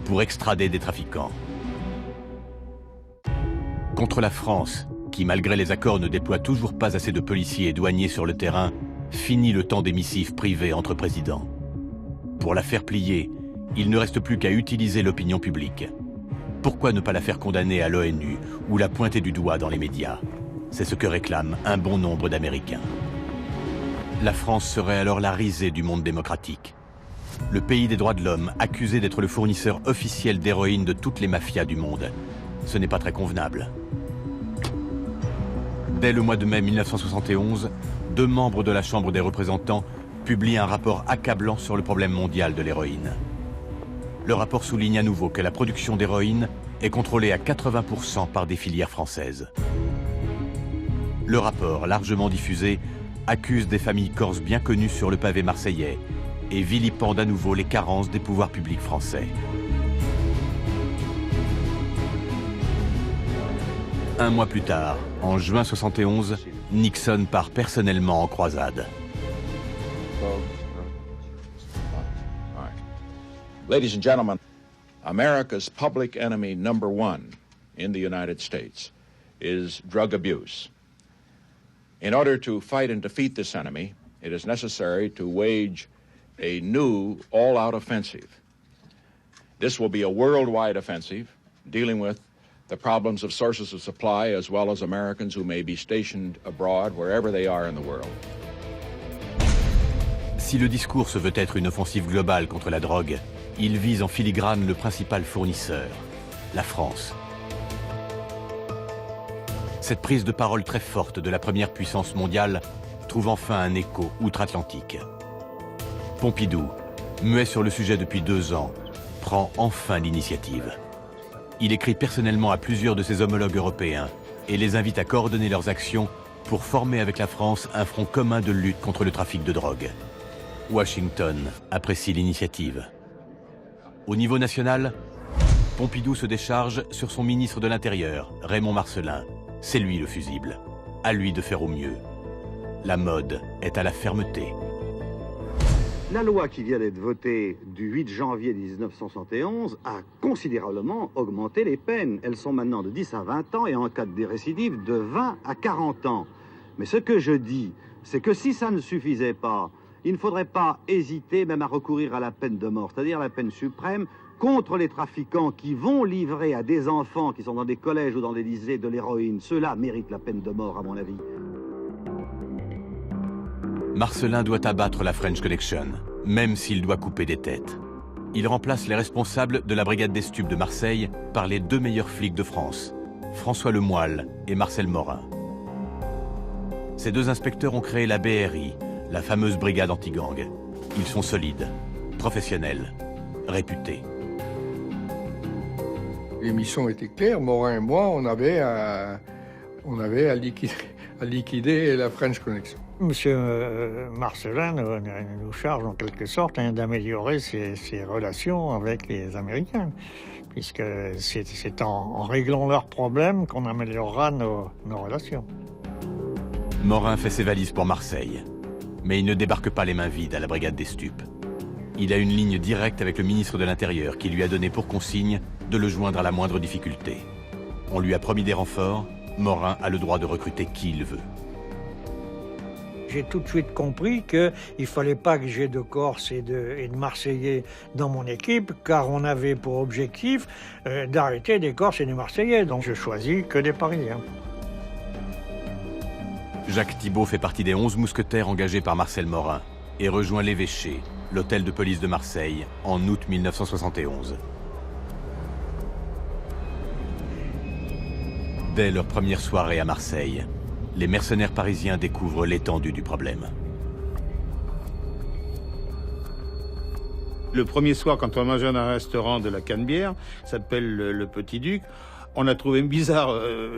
pour extrader des trafiquants. Contre la France, qui malgré les accords ne déploie toujours pas assez de policiers et douaniers sur le terrain, finit le temps des missives privées entre présidents. Pour la faire plier, il ne reste plus qu'à utiliser l'opinion publique. Pourquoi ne pas la faire condamner à l'ONU ou la pointer du doigt dans les médias? C'est ce que réclament un bon nombre d'Américains. La France serait alors la risée du monde démocratique. Le pays des droits de l'homme, accusé d'être le fournisseur officiel d'héroïne de toutes les mafias du monde. Ce n'est pas très convenable. Dès le mois de mai 1971, 2 membres de la Chambre des représentants publient un rapport accablant sur le problème mondial de l'héroïne. Le rapport souligne à nouveau que la production d'héroïne est contrôlée à 80% par des filières françaises. Le rapport, largement diffusé, accuse des familles corses bien connues sur le pavé marseillais et vilipende à nouveau les carences des pouvoirs publics français. Un mois plus tard, en juin 71, Nixon part personnellement en croisade. Ladies and gentlemen, America's public enemy number one in the United States is drug abuse. In order to fight and defeat this enemy, it is necessary to wage a new all-out offensive. This will be a worldwide offensive, dealing with the problems of sources of supply as well as Americans who may be stationed abroad wherever they are in the world. Si le discours se veut être une offensive globale contre la drogue, il vise en filigrane le principal fournisseur, la France. Cette prise de parole très forte de la première puissance mondiale trouve enfin un écho outre-Atlantique. Pompidou, muet sur le sujet depuis 2 ans, prend enfin l'initiative. Il écrit personnellement à plusieurs de ses homologues européens et les invite à coordonner leurs actions pour former avec la France un front commun de lutte contre le trafic de drogue. Washington apprécie l'initiative. Au niveau national, Pompidou se décharge sur son ministre de l'Intérieur, Raymond Marcellin. C'est lui le fusible. À lui de faire au mieux. La mode est à la fermeté. La loi qui vient d'être votée du 8 janvier 1971 a considérablement augmenté les peines. Elles sont maintenant de 10 à 20 ans et en cas de récidive de 20 à 40 ans. Mais ce que je dis, c'est que si ça ne suffisait pas, il ne faudrait pas hésiter même à recourir à la peine de mort, c'est-à-dire la peine suprême, contre les trafiquants qui vont livrer à des enfants qui sont dans des collèges ou dans des lycées de l'héroïne. Ceux-là méritent la peine de mort, à mon avis. Marcellin doit abattre la French Connection, même s'il doit couper des têtes. Il remplace les responsables de la brigade des stupes de Marseille par les 2 meilleurs flics de France, François Lemoyle et Marcel Morin. Ces 2 inspecteurs ont créé la BRI, la fameuse brigade anti-gang. Ils sont solides, professionnels, réputés. Les missions étaient claires. Morin et moi, on avait à liquider la French Connection. Monsieur Marcellin nous charge en quelque sorte d'améliorer ses relations avec les Américains, puisque c'est en réglant leurs problèmes qu'on améliorera nos relations. Morin fait ses valises pour Marseille, mais il ne débarque pas les mains vides à la brigade des stupes. Il a une ligne directe avec le ministre de l'Intérieur qui lui a donné pour consigne de le joindre à la moindre difficulté. On lui a promis des renforts, Morin a le droit de recruter qui il veut. J'ai tout de suite compris qu'il ne fallait pas que j'ai de Corses et de Marseillais dans mon équipe, car on avait pour objectif d'arrêter des Corses et des Marseillais. Donc je choisis que des Parisiens. Jacques Thibault fait partie des 11 mousquetaires engagés par Marcel Morin et rejoint l'évêché, l'hôtel de police de Marseille, en août 1971. Dès leur première soirée à Marseille, les mercenaires parisiens découvrent l'étendue du problème. Le premier soir, quand on mangeait dans un restaurant de la Canebière, ça s'appelle le Petit Duc, on a trouvé bizarre,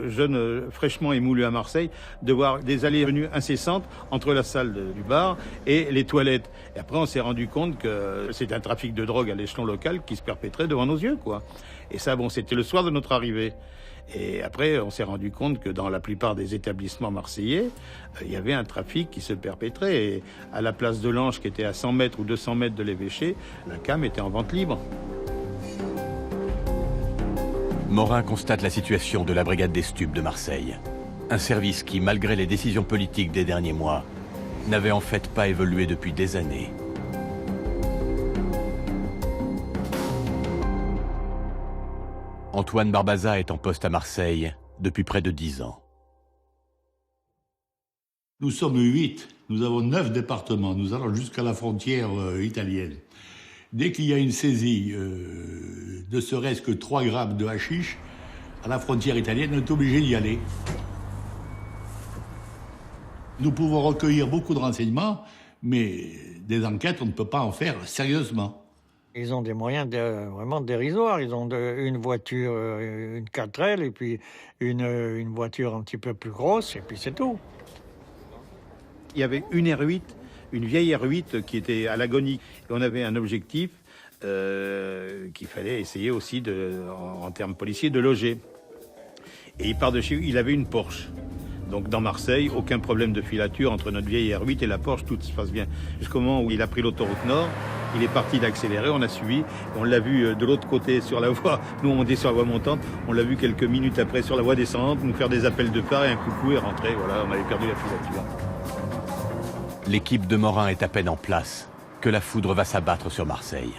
jeune, fraîchement émoulu à Marseille, de voir des allées et venues incessantes entre la salle du bar et les toilettes. Et après, on s'est rendu compte que c'est un trafic de drogue à l'échelon local qui se perpétrait devant nos yeux, quoi. Et ça, bon, c'était le soir de notre arrivée. Et après, on s'est rendu compte que dans la plupart des établissements marseillais, il y avait un trafic qui se perpétrait. Et à la place de l'Ange, qui était à 100 mètres ou 200 mètres de l'évêché, la cam était en vente libre. Morin constate la situation de la brigade des stupes de Marseille. Un service qui, malgré les décisions politiques des derniers mois, n'avait en fait pas évolué depuis des années. Antoine Barbaza est en poste à Marseille depuis près de 10 ans. Nous sommes 8, nous avons 9 départements, nous allons jusqu'à la frontière italienne. Dès qu'il y a une saisie, ne serait-ce que 3 grammes de hashish, à la frontière italienne, on est obligé d'y aller. Nous pouvons recueillir beaucoup de renseignements, mais des enquêtes, on ne peut pas en faire sérieusement. Ils ont des moyens vraiment dérisoires. Ils ont une voiture, une 4L, et puis une voiture un petit peu plus grosse, et puis c'est tout. Il y avait une R8, une vieille R8 qui était à l'agonie. Et on avait un objectif qu'il fallait essayer aussi, en termes policiers, de loger. Et il part de chez lui, il avait une Porsche. Donc dans Marseille, aucun problème de filature entre notre vieille R8 et la Porsche, tout se passe bien. Jusqu'au moment où il a pris l'autoroute Nord, il est parti d'accélérer, on a suivi, on l'a vu de l'autre côté sur la voie, nous on était sur la voie montante, on l'a vu quelques minutes après sur la voie descendante, nous faire des appels de phare et un coucou et rentrer, voilà, on avait perdu la filature. L'équipe de Morin est à peine en place que la foudre va s'abattre sur Marseille.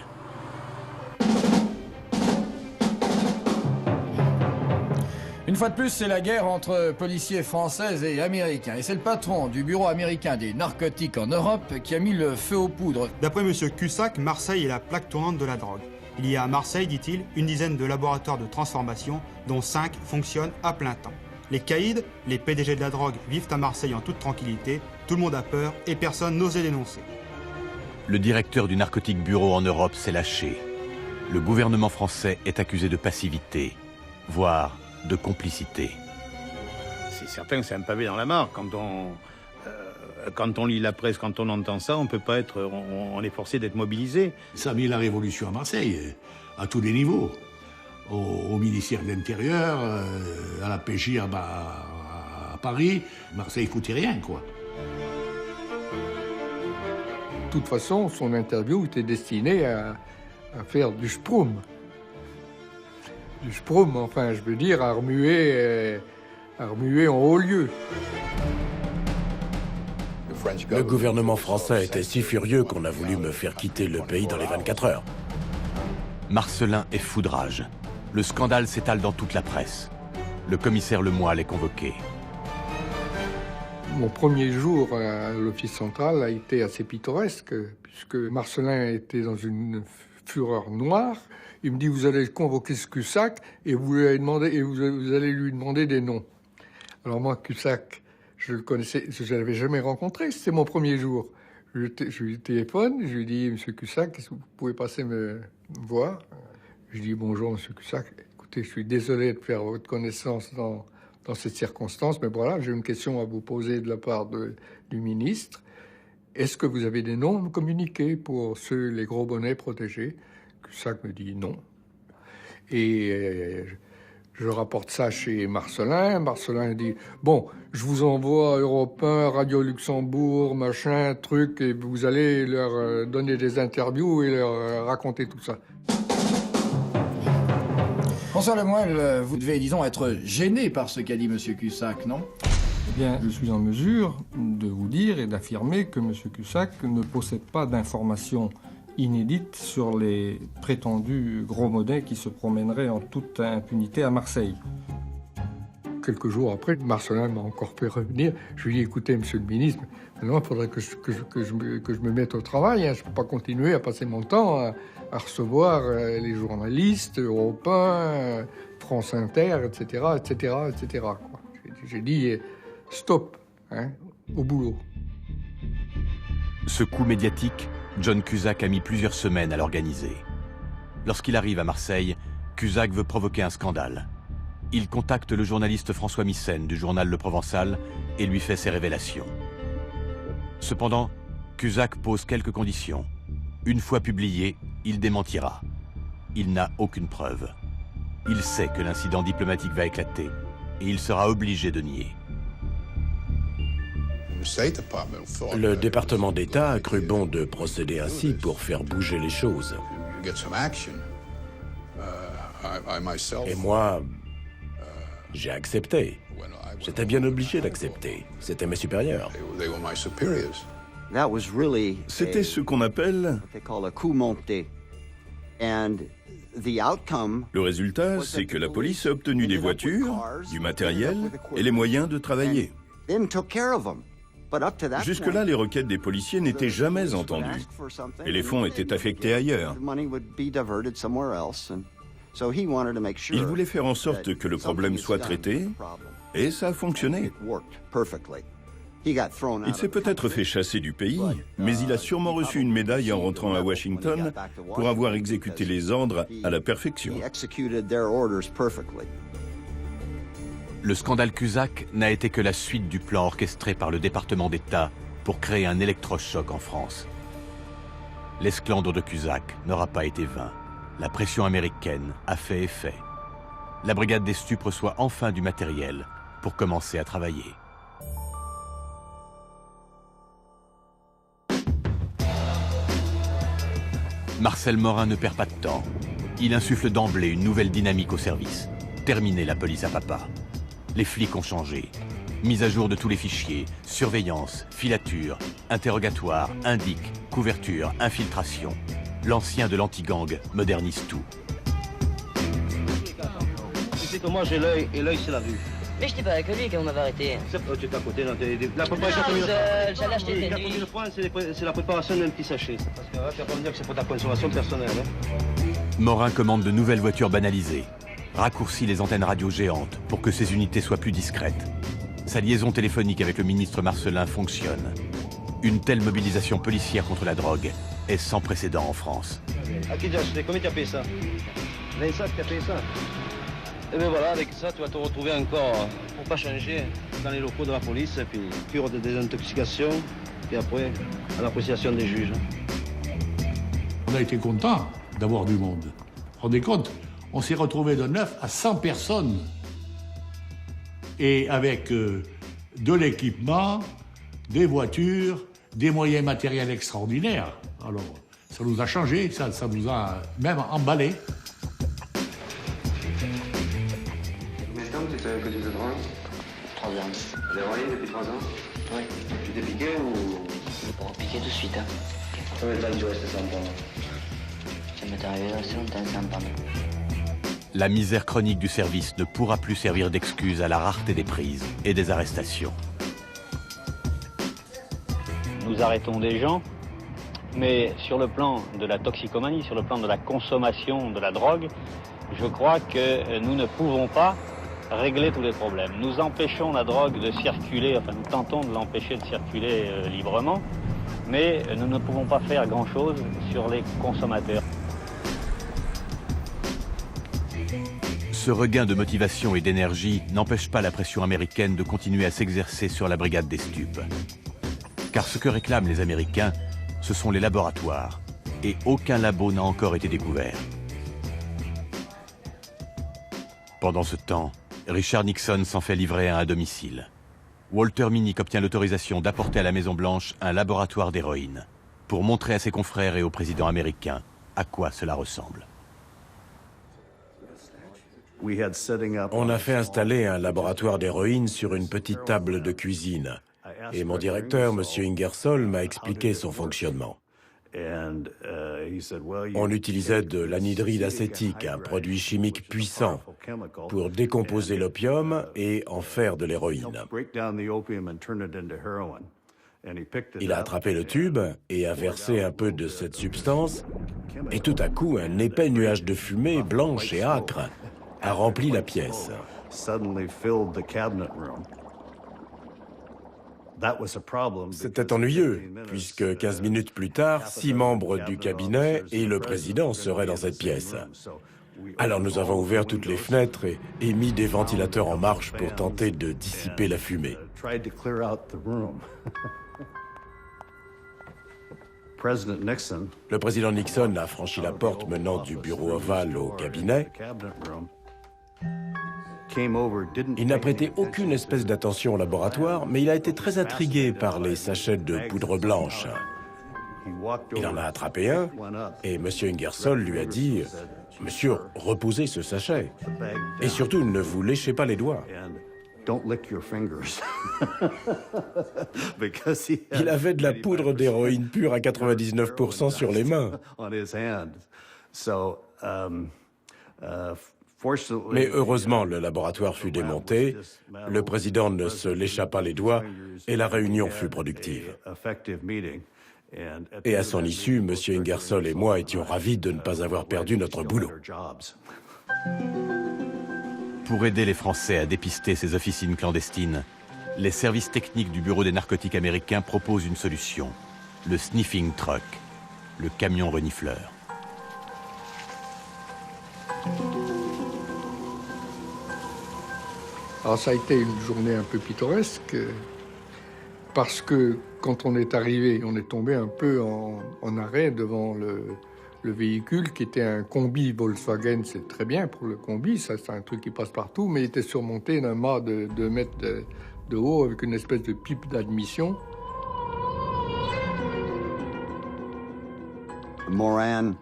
Une fois de plus, c'est la guerre entre policiers français et américains. Et c'est le patron du bureau américain des narcotiques en Europe qui a mis le feu aux poudres. D'après M. Cussac, Marseille est la plaque tournante de la drogue. Il y a à Marseille, dit-il, une dizaine de laboratoires de transformation, dont 5 fonctionnent à plein temps. Les caïds, les PDG de la drogue, vivent à Marseille en toute tranquillité. Tout le monde a peur et personne n'ose les dénoncer. Le directeur du Narcotique Bureau en Europe s'est lâché. Le gouvernement français est accusé de passivité, voire de complicité. C'est certain que c'est un pavé dans la mare. Quand on lit la presse, quand on entend ça, on peut pas être, on est forcé d'être mobilisé. Ça a mis la révolution à Marseille, à tous les niveaux. Au ministère de l'Intérieur, à la PJ à Paris. Marseille foutait rien, quoi. De toute façon, son interview était destinée à faire du sproum. Du sproum, enfin, je veux dire, à remuer en haut lieu. Le gouvernement français était si furieux qu'on a voulu me faire quitter le pays dans les 24 heures. Marcelin est fou de rage. Le scandale s'étale dans toute la presse. Le commissaire Lemoyle est convoqué. Mon premier jour à l'Office central a été assez pittoresque, puisque Marcelin était dans une fureur noire. Il me dit, vous allez convoquer ce Cussac et vous allez lui demander des noms. Alors moi, Cussac, je le connaissais, je ne l'avais jamais rencontré, c'était mon premier jour. Je lui téléphone, je lui dis, Monsieur Cussac, est-ce que vous pouvez passer me voir? Je dis, bonjour Monsieur Cussac, écoutez, je suis désolé de faire votre connaissance dans cette circonstance, mais voilà, j'ai une question à vous poser de la part du ministre. Est-ce que vous avez des noms à me communiquer pour les gros bonnets protégés? Cussac me dit non. Et je rapporte ça chez Marcelin. Marcelin dit, bon, je vous envoie Europe 1, Radio Luxembourg, machin, truc, et vous allez leur donner des interviews et leur raconter tout ça. François Lemoyle, vous devez, disons, être gêné par ce qu'a dit M. Cussac, non? Eh bien, je suis en mesure de vous dire et d'affirmer que M. Cussac ne possède pas d'informations inédites sur les prétendus gros modèles qui se promèneraient en toute impunité à Marseille. Quelques jours après, Marcelin m'a encore fait revenir. Je lui ai dit, écoutez, monsieur le ministre, maintenant il faudrait que je me mette au travail. Hein. Je ne peux pas continuer à passer mon temps à recevoir les journalistes européens, France Inter, etc., etc., etc. Quoi. J'ai dit, stop, hein, au boulot. Ce coup médiatique, John Cussac a mis plusieurs semaines à l'organiser. Lorsqu'il arrive à Marseille, Cussac veut provoquer un scandale. Il contacte le journaliste François Missen du journal Le Provençal et lui fait ses révélations. Cependant, Cussac pose quelques conditions. Une fois publié, il démentira. Il n'a aucune preuve. Il sait que l'incident diplomatique va éclater et il sera obligé de nier. Le département d'État a cru bon de procéder ainsi pour faire bouger les choses. Et moi, j'ai accepté. J'étais bien obligé d'accepter. C'était mes supérieurs. C'était ce qu'on appelle le résultat, c'est que la police a obtenu des voitures, du matériel et les moyens de travailler. Jusque-là, les requêtes des policiers n'étaient jamais entendues et les fonds étaient affectés ailleurs. Il voulait faire en sorte que le problème soit traité et ça a fonctionné. Il s'est peut-être fait chasser du pays, mais il a sûrement reçu une médaille en rentrant à Washington pour avoir exécuté les ordres à la perfection. Le scandale Cussac n'a été que la suite du plan orchestré par le département d'État pour créer un électrochoc en France. L'esclandre de Cussac n'aura pas été vain. La pression américaine a fait effet. la brigade des stupes reçoit enfin du matériel pour commencer à travailler. Marcel Morin ne perd pas de temps. Il insuffle d'emblée une nouvelle dynamique au service. Terminer la police à papa. Les flics ont changé. Mise à jour de tous les fichiers, surveillance, filature, interrogatoire, indic, couverture, infiltration. L'ancien de l'anti-gang modernise tout. Tu sais que moi j'ai l'œil et l'œil c'est la vue. Mais je n'étais pas avec lui quand on m'avait arrêté. Tu étais à côté, non, la préparation j'allais acheter des nuits. 4 points, c'est la préparation d'un petit sachet. Parce que là, tu vas pas me dire que c'est pour ta consommation personnelle. Hein. Morin commande de nouvelles voitures banalisées, raccourcit les antennes radio géantes pour que ces unités soient plus discrètes. Sa liaison téléphonique avec le ministre Marcellin fonctionne. Une telle mobilisation policière contre la drogue est sans précédent en France. À qui j'ai acheté? Combien tu as payé ça? L'INSA, tu as payé ça? Et bien voilà, avec ça, tu vas te retrouver encore, pour pas changer, dans les locaux de la police, et puis cure de désintoxication, et après, à l'appréciation des juges. On a été content d'avoir du monde. Vous vous rendez compte? On s'est retrouvé de 9 à 100 personnes. Et avec de l'équipement, des voitures, des moyens matériels extraordinaires. Alors, ça nous a changé, ça nous a même emballé. Combien de temps que tu te drogues? 3 ans. L'héroïne depuis 3 ans? Oui. Tu t'es piqué ou? Je vais pas en piquer tout de suite. Hein. Combien de temps tu restes sans prendre? Ça m'est arrivé assez longtemps sans prendre. La misère chronique du service ne pourra plus servir d'excuse à la rareté des prises et des arrestations. Nous arrêtons des gens, mais sur le plan de la toxicomanie, sur le plan de la consommation de la drogue, je crois que nous ne pouvons pas régler tous les problèmes. Nous empêchons la drogue de circuler, enfin nous tentons de l'empêcher de circuler librement, mais nous ne pouvons pas faire grand-chose sur les consommateurs. Ce regain de motivation et d'énergie n'empêche pas la pression américaine de continuer à s'exercer sur la brigade des stupes. Car ce que réclament les Américains, ce sont les laboratoires. Et aucun labo n'a encore été découvert. Pendant ce temps, Richard Nixon s'en fait livrer à un domicile. Walter Minnick obtient l'autorisation d'apporter à la Maison-Blanche un laboratoire d'héroïne pour montrer à ses confrères et au président américain à quoi cela ressemble. On a fait installer un laboratoire d'héroïne sur une petite table de cuisine. Et mon directeur, M. Ingersoll, m'a expliqué son fonctionnement. On utilisait de l'anhydride acétique, un produit chimique puissant, pour décomposer l'opium et en faire de l'héroïne. Il a attrapé le tube et a versé un peu de cette substance, et tout à coup, un épais nuage de fumée blanche et âcre a rempli la pièce. C'était ennuyeux, puisque 15 minutes plus tard, 6 membres du cabinet et le président seraient dans cette pièce. Alors nous avons ouvert toutes les fenêtres et mis des ventilateurs en marche pour tenter de dissiper la fumée. Le président Nixon a franchi la porte menant du bureau ovale au cabinet. Il n'a prêté aucune espèce d'attention au laboratoire, mais il a été très intrigué par les sachets de poudre blanche. Il en a attrapé un, et M. Ingersoll lui a dit « Monsieur, reposez ce sachet. Et surtout, ne vous léchez pas les doigts. » Il avait de la poudre d'héroïne pure à 99% sur les mains. Mais heureusement, le laboratoire fut démonté, le président ne se lécha pas les doigts et la réunion fut productive. Et à son issue, M. Ingersoll et moi étions ravis de ne pas avoir perdu notre boulot. Pour aider les Français à dépister ces officines clandestines, les services techniques du Bureau des narcotiques américains proposent une solution, le sniffing truck, le camion renifleur. Alors ça a été une journée un peu pittoresque, parce que quand on est arrivé, on est tombé un peu en arrêt devant le véhicule qui était un combi Volkswagen, c'est très bien pour le combi, ça c'est un truc qui passe partout, mais il était surmonté d'un mât de 2 mètres de haut avec une espèce de pipe d'admission. Morin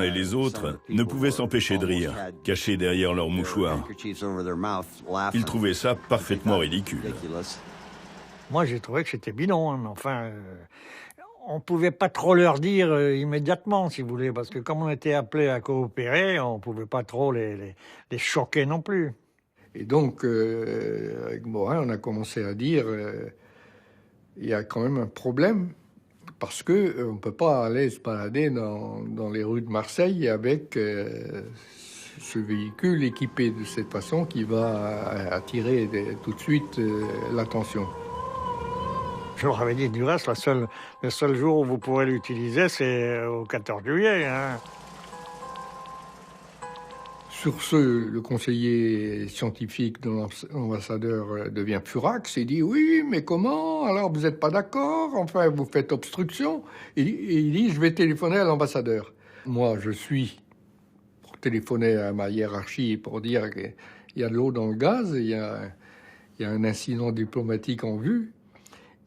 et les autres ne pouvaient s'empêcher de rire, cachés derrière leurs mouchoirs. Ils trouvaient ça parfaitement ridicule. Moi, j'ai trouvé que c'était bidon, hein, mais enfin, on pouvait pas trop leur dire immédiatement, si vous voulez, parce que comme on était appelés à coopérer, on pouvait pas trop les choquer non plus. Et donc, avec Morin, on a commencé à dire, il y a quand même un problème, parce que on peut pas aller se balader dans les rues de Marseille avec ce véhicule équipé de cette façon qui va attirer tout de suite l'attention. Je leur avais dit, du reste, le seul jour où vous pourrez l'utiliser, c'est au 14 juillet. Hein. Sur ce, le conseiller scientifique de l'ambassadeur devient furax. Il dit, oui, mais comment? Alors, vous n'êtes pas d'accord? Enfin, vous faites obstruction. Et il dit, je vais téléphoner à l'ambassadeur. Moi, je suis pour téléphoner à ma hiérarchie pour dire qu'il y a de l'eau dans le gaz, il y a un incident diplomatique en vue.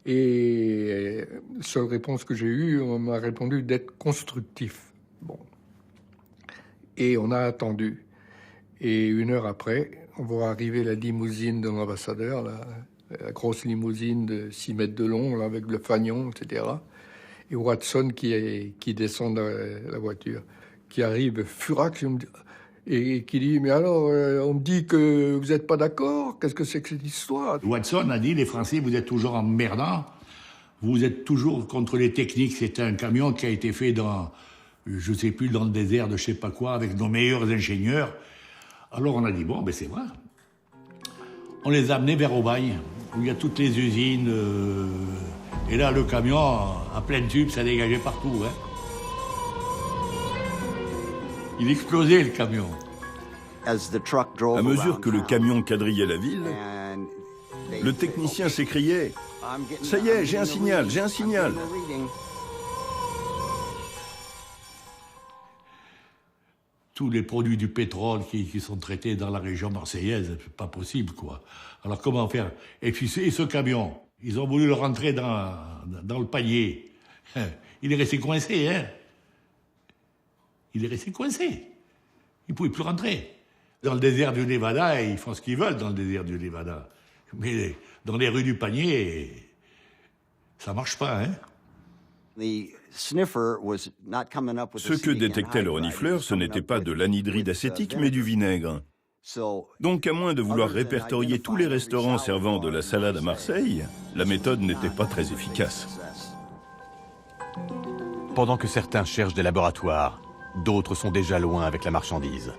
Et la seule réponse que j'ai eue, on m'a répondu d'être constructif. Bon. Et on a attendu. Et 1 heure après, on voit arriver la limousine de l'ambassadeur, la grosse limousine de 6 mètres de long, là, avec le fanion, etc. Et Watson qui descend de la voiture, qui arrive furax et qui dit « Mais alors, on me dit que vous n'êtes pas d'accord, qu'est-ce que c'est que cette histoire ?» Watson a dit « Les Français, vous êtes toujours emmerdants, vous êtes toujours contre les techniques. C'est un camion qui a été fait dans, je ne sais plus, dans le désert de je ne sais pas quoi, avec nos meilleurs ingénieurs. » Alors on a dit « Bon, ben c'est vrai. » On les a amenés vers Aubagne, où il y a toutes les usines. Et là, le camion, à plein tube, ça dégageait partout. Hein. Il explosait, le camion. À mesure que le camion quadrillait la ville, le technicien s'écriait « Ça y est, j'ai un signal, j'ai un signal !» Tous les produits du pétrole qui sont traités dans la région marseillaise, c'est pas possible, quoi. Alors comment faire? Et puis ce camion, ils ont voulu le rentrer dans le panier. Il est resté coincé, hein. Il est resté coincé. Il ne pouvait plus rentrer. Dans le désert du Nevada, ils font ce qu'ils veulent dans le désert du Nevada. Mais dans les rues du panier, ça marche pas, hein. Ce que détectait le renifleur, ce n'était pas de l'anhydride acétique, mais du vinaigre. Donc, à moins de vouloir répertorier tous les restaurants servant de la salade à Marseille, la méthode n'était pas très efficace. Pendant que certains cherchent des laboratoires, d'autres sont déjà loin avec la marchandise.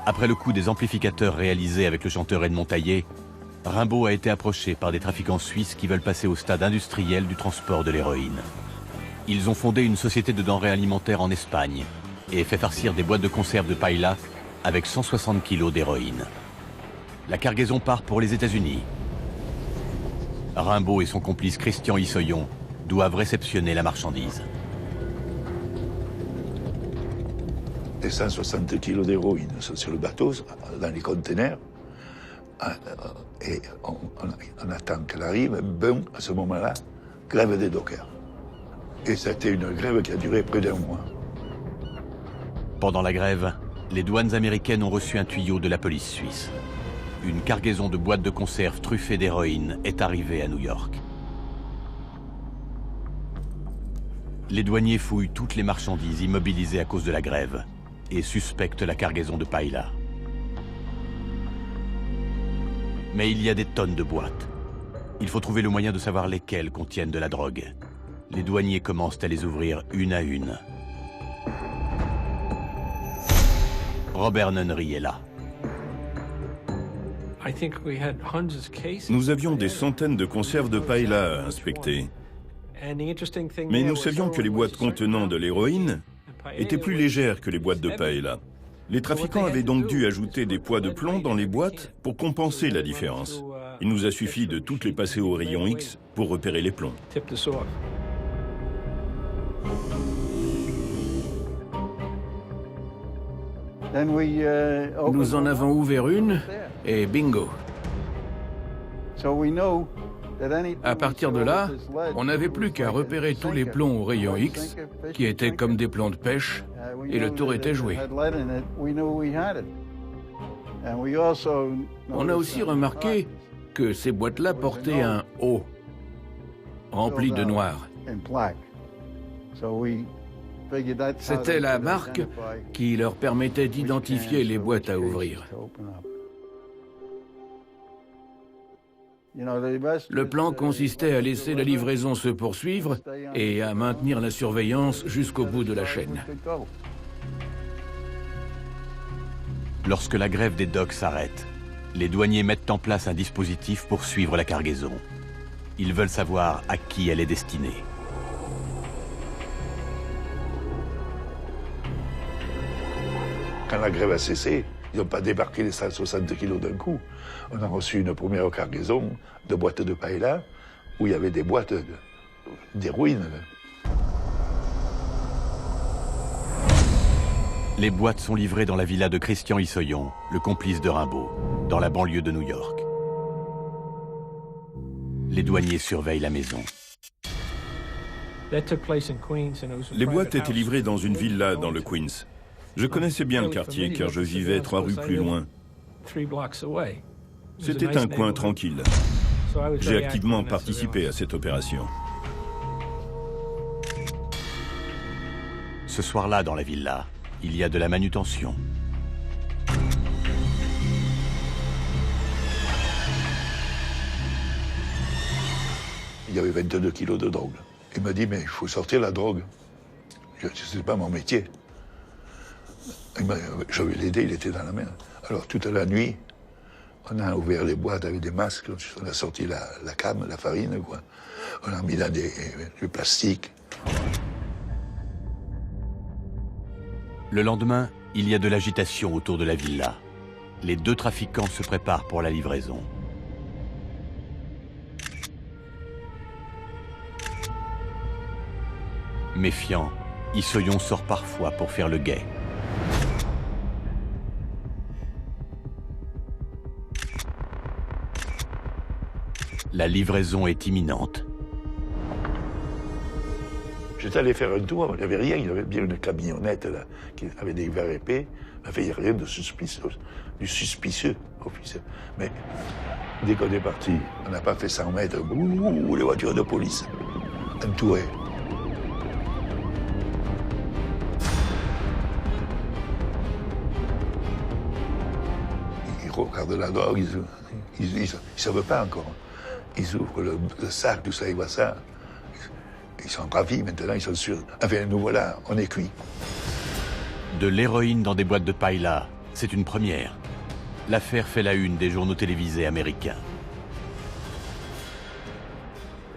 Après le coup des amplificateurs réalisés avec le chanteur Edmond Taillé, Rimbaud a été approché par des trafiquants suisses qui veulent passer au stade industriel du transport de l'héroïne. Ils ont fondé une société de denrées alimentaires en Espagne et fait farcir des boîtes de conserve de paella avec 160 kilos d'héroïne. La cargaison part pour les États-Unis. Rimbaud et son complice Christian Issoyon doivent réceptionner la marchandise. Les 160 kilos d'héroïne sont sur le bateau, dans les conteneurs. Et on attend qu'elle arrive, boum, à ce moment-là, grève des dockers. Et c'était une grève qui a duré près d'1 mois. Pendant la grève, les douanes américaines ont reçu un tuyau de la police suisse. Une cargaison de boîtes de conserve truffées d'héroïne est arrivée à New York. Les douaniers fouillent toutes les marchandises immobilisées à cause de la grève et suspectent la cargaison de paella. Mais il y a des tonnes de boîtes. Il faut trouver le moyen de savoir lesquelles contiennent de la drogue. Les douaniers commencent à les ouvrir une à une. Robert Nunnery est là. Nous avions des centaines de conserves de paella à inspecter. Mais nous savions que les boîtes contenant de l'héroïne étaient plus légères que les boîtes de paella. Les trafiquants avaient donc dû ajouter des poids de plomb dans les boîtes pour compenser la différence. Il nous a suffi de toutes les passer au rayon X pour repérer les plombs. Nous en avons ouvert une et bingo. À partir de là, on n'avait plus qu'à repérer tous les plombs au rayon X, qui étaient comme des plombs de pêche, et le tour était joué. On a aussi remarqué que ces boîtes-là portaient un O, rempli de noir. C'était la marque qui leur permettait d'identifier les boîtes à ouvrir. Le plan consistait à laisser la livraison se poursuivre et à maintenir la surveillance jusqu'au bout de la chaîne. Lorsque la grève des docks s'arrête, les douaniers mettent en place un dispositif pour suivre la cargaison. Ils veulent savoir à qui elle est destinée. Quand la grève a cessé, ils n'ont pas débarqué les 160 kilos d'un coup. On a reçu une première cargaison de boîtes de paella où il y avait des boîtes d'héroïne. Les boîtes sont livrées dans la villa de Christian Issoyon, le complice de Rimbaud, dans la banlieue de New York. Les douaniers surveillent la maison. Les boîtes étaient livrées dans une villa dans le Queens. Je connaissais bien le quartier car je vivais 3 rues plus loin. C'était un coin tranquille. J'ai activement participé à cette opération. Ce soir-là, dans la villa, il y a de la manutention. Il y avait 22 kilos de drogue. Il m'a dit, mais il faut sortir la drogue. C'est pas mon métier. Je vais l'aider, il était dans la mer. Alors, toute la nuit, on a ouvert les boîtes avec des masques, on a sorti la cam, la farine, quoi. On a mis dans du plastique. Le lendemain, il y a de l'agitation autour de la villa. Les 2 trafiquants se préparent pour la livraison. Méfiant, Issoyon sort parfois pour faire le guet. La livraison est imminente. J'étais allé faire un tour, il n'y avait rien, il y avait bien une camionnette là, qui avait des verres épais, mais il n'y avait rien de suspicieux, officiel. Mais dès qu'on est parti, on n'a pas fait 100 mètres, les voitures de police, entourées. Ils regardent la drogue, ils ne savent pas encore. Ils ouvrent le sac, tout ça, ils voient ça. Ils sont ravis maintenant, ils sont sûrs. Enfin, nous voilà, on est cuits. De l'héroïne dans des boîtes de paella, c'est une première. L'affaire fait la une des journaux télévisés américains.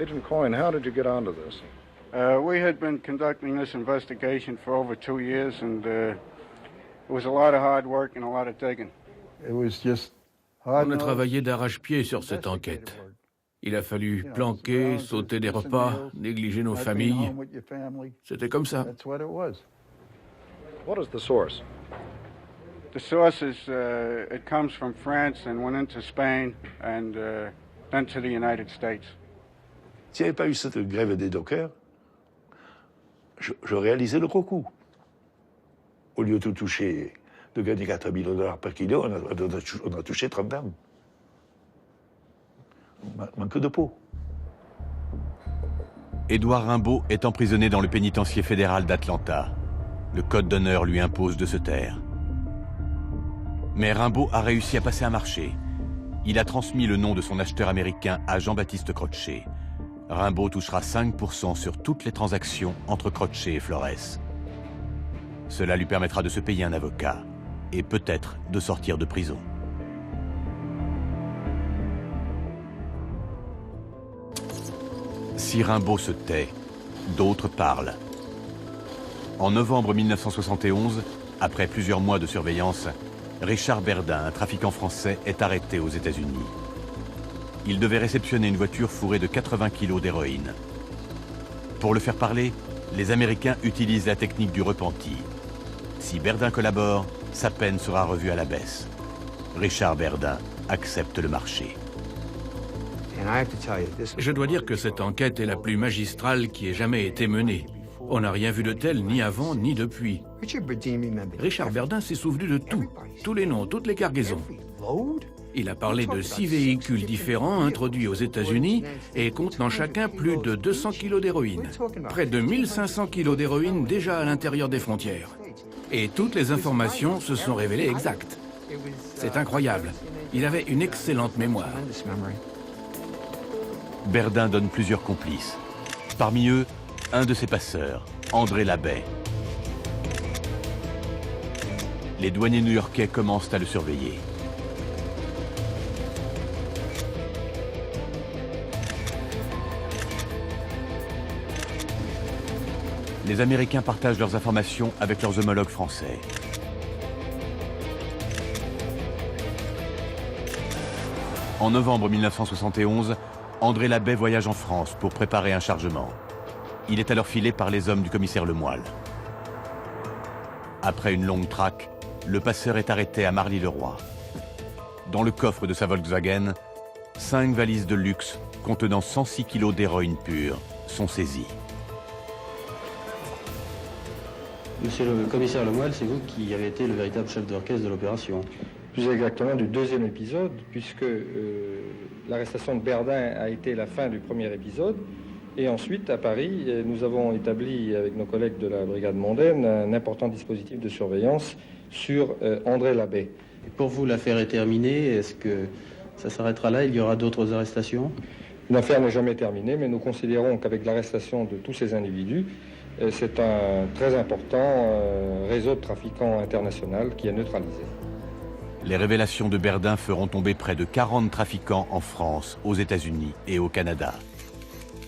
Agent Coyne, how did you get onto this? We had been conducting this investigation for over 2 years, and it was a lot of hard work and a lot of digging. It was just hard. On a travaillé d'arrache-pied sur cette enquête. Il a fallu planquer, sauter des repas, négliger nos familles. C'était comme ça. What is the source? The source is, it comes from France and went into Spain and then to the United States. S'il n'y avait pas eu cette grève des dockers, je réalisais le gros coup. Au lieu de toucher, de gagner 4 000 $ par kilo, on a touché 30 ans. Manque de peau. Édouard Rimbaud est emprisonné dans le pénitencier fédéral d'Atlanta. Le code d'honneur lui impose de se taire. Mais Rimbaud a réussi à passer un marché. Il a transmis le nom de son acheteur américain à Jean-Baptiste Crotchet. Rimbaud touchera 5% sur toutes les transactions entre Crotchet et Flores. Cela lui permettra de se payer un avocat et peut-être de sortir de prison. Si Rimbaud se tait, d'autres parlent. En novembre 1971, après plusieurs mois de surveillance, Richard Berdin, un trafiquant français, est arrêté aux États-Unis. Il devait réceptionner une voiture fourrée de 80 kilos d'héroïne. Pour le faire parler, Les Américains utilisent la technique du repenti. Si Berdin collabore, sa peine sera revue à la baisse. Richard Berdin accepte le marché. Je dois dire que cette enquête est la plus magistrale qui ait jamais été menée. On n'a rien vu de tel ni avant ni depuis. Richard Berdin s'est souvenu de tout, tous les noms, toutes les cargaisons. Il a parlé de 6 véhicules différents introduits aux États-Unis et contenant chacun plus de 200 kilos d'héroïne. Près de 1500 kilos d'héroïne déjà à l'intérieur des frontières. Et toutes les informations se sont révélées exactes. C'est incroyable. Il avait une excellente mémoire. Berdin donne plusieurs complices. Parmi eux, un de ses passeurs, André Labbé. Les douaniers new-yorkais commencent à le surveiller. Les Américains partagent leurs informations avec leurs homologues français. En novembre 1971, André Labbé voyage en France pour préparer un chargement. Il est alors filé par les hommes du commissaire Lemoyle. Après une longue traque, le passeur est arrêté à Marly-le-Roi. Dans le coffre de sa Volkswagen, 5 valises de luxe contenant 106 kilos d'héroïne pure sont saisies. Monsieur le commissaire Lemoyle, c'est vous qui avez été le véritable chef d'orchestre de l'opération. Plus exactement du deuxième épisode, puisque l'arrestation de Berdin a été la fin du premier épisode. Et ensuite, à Paris, nous avons établi avec nos collègues de la brigade mondaine un important dispositif de surveillance sur André Labbé. Et pour vous, l'affaire est terminée. Est-ce que ça s'arrêtera là? Il y aura d'autres arrestations? L'affaire n'est jamais terminée, mais nous considérons qu'avec l'arrestation de tous ces individus, c'est un très important réseau de trafiquants international qui est neutralisé. Les révélations de Berdin feront tomber près de 40 trafiquants en France, aux États-Unis et au Canada.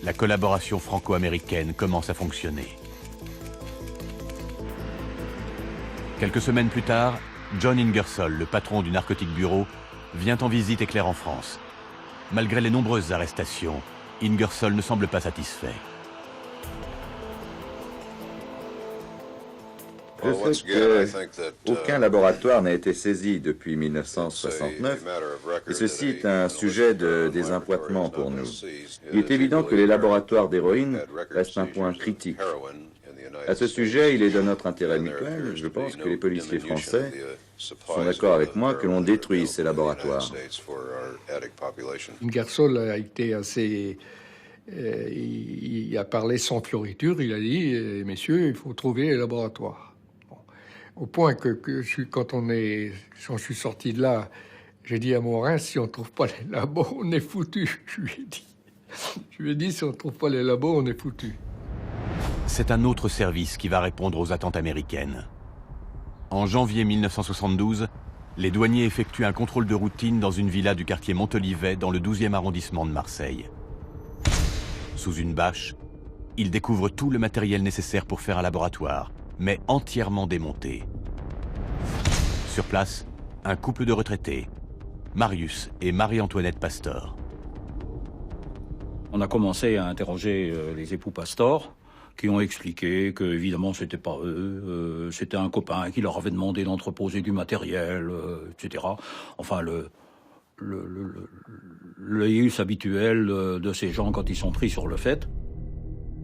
La collaboration franco-américaine commence à fonctionner. Quelques semaines plus tard, John Ingersoll, le patron du Narcotic Bureau, vient en visite éclair en France. Malgré les nombreuses arrestations, Ingersoll ne semble pas satisfait. Je sais qu'aucun laboratoire n'a été saisi depuis 1969, et ceci est un sujet de désappointement pour nous. Il est évident que les laboratoires d'héroïne restent un point critique. À ce sujet, il est de notre intérêt mutuel, je pense que les policiers français sont d'accord avec moi que l'on détruise ces laboratoires. Ingersoll a été assez... il a parlé sans fioriture, il a dit « Messieurs, il faut trouver les laboratoires ». Au point que quand je suis sorti de là, j'ai dit à Morin, si on ne trouve pas les labos, on est foutu. Je lui ai dit, si on ne trouve pas les labos, on est foutu. C'est un autre service qui va répondre aux attentes américaines. En janvier 1972, les douaniers effectuent un contrôle de routine dans une villa du quartier Montolivet, dans le 12e arrondissement de Marseille. Sous une bâche, ils découvrent tout le matériel nécessaire pour faire un laboratoire, mais entièrement démonté. Sur place, un couple de retraités, Marius et Marie-Antoinette Pastor. On a commencé à interroger les époux Pastor, qui ont expliqué que, évidemment, c'était pas eux, c'était un copain qui leur avait demandé d'entreposer du matériel, etc. Enfin, le hius habituel de ces gens quand ils sont pris sur le fait.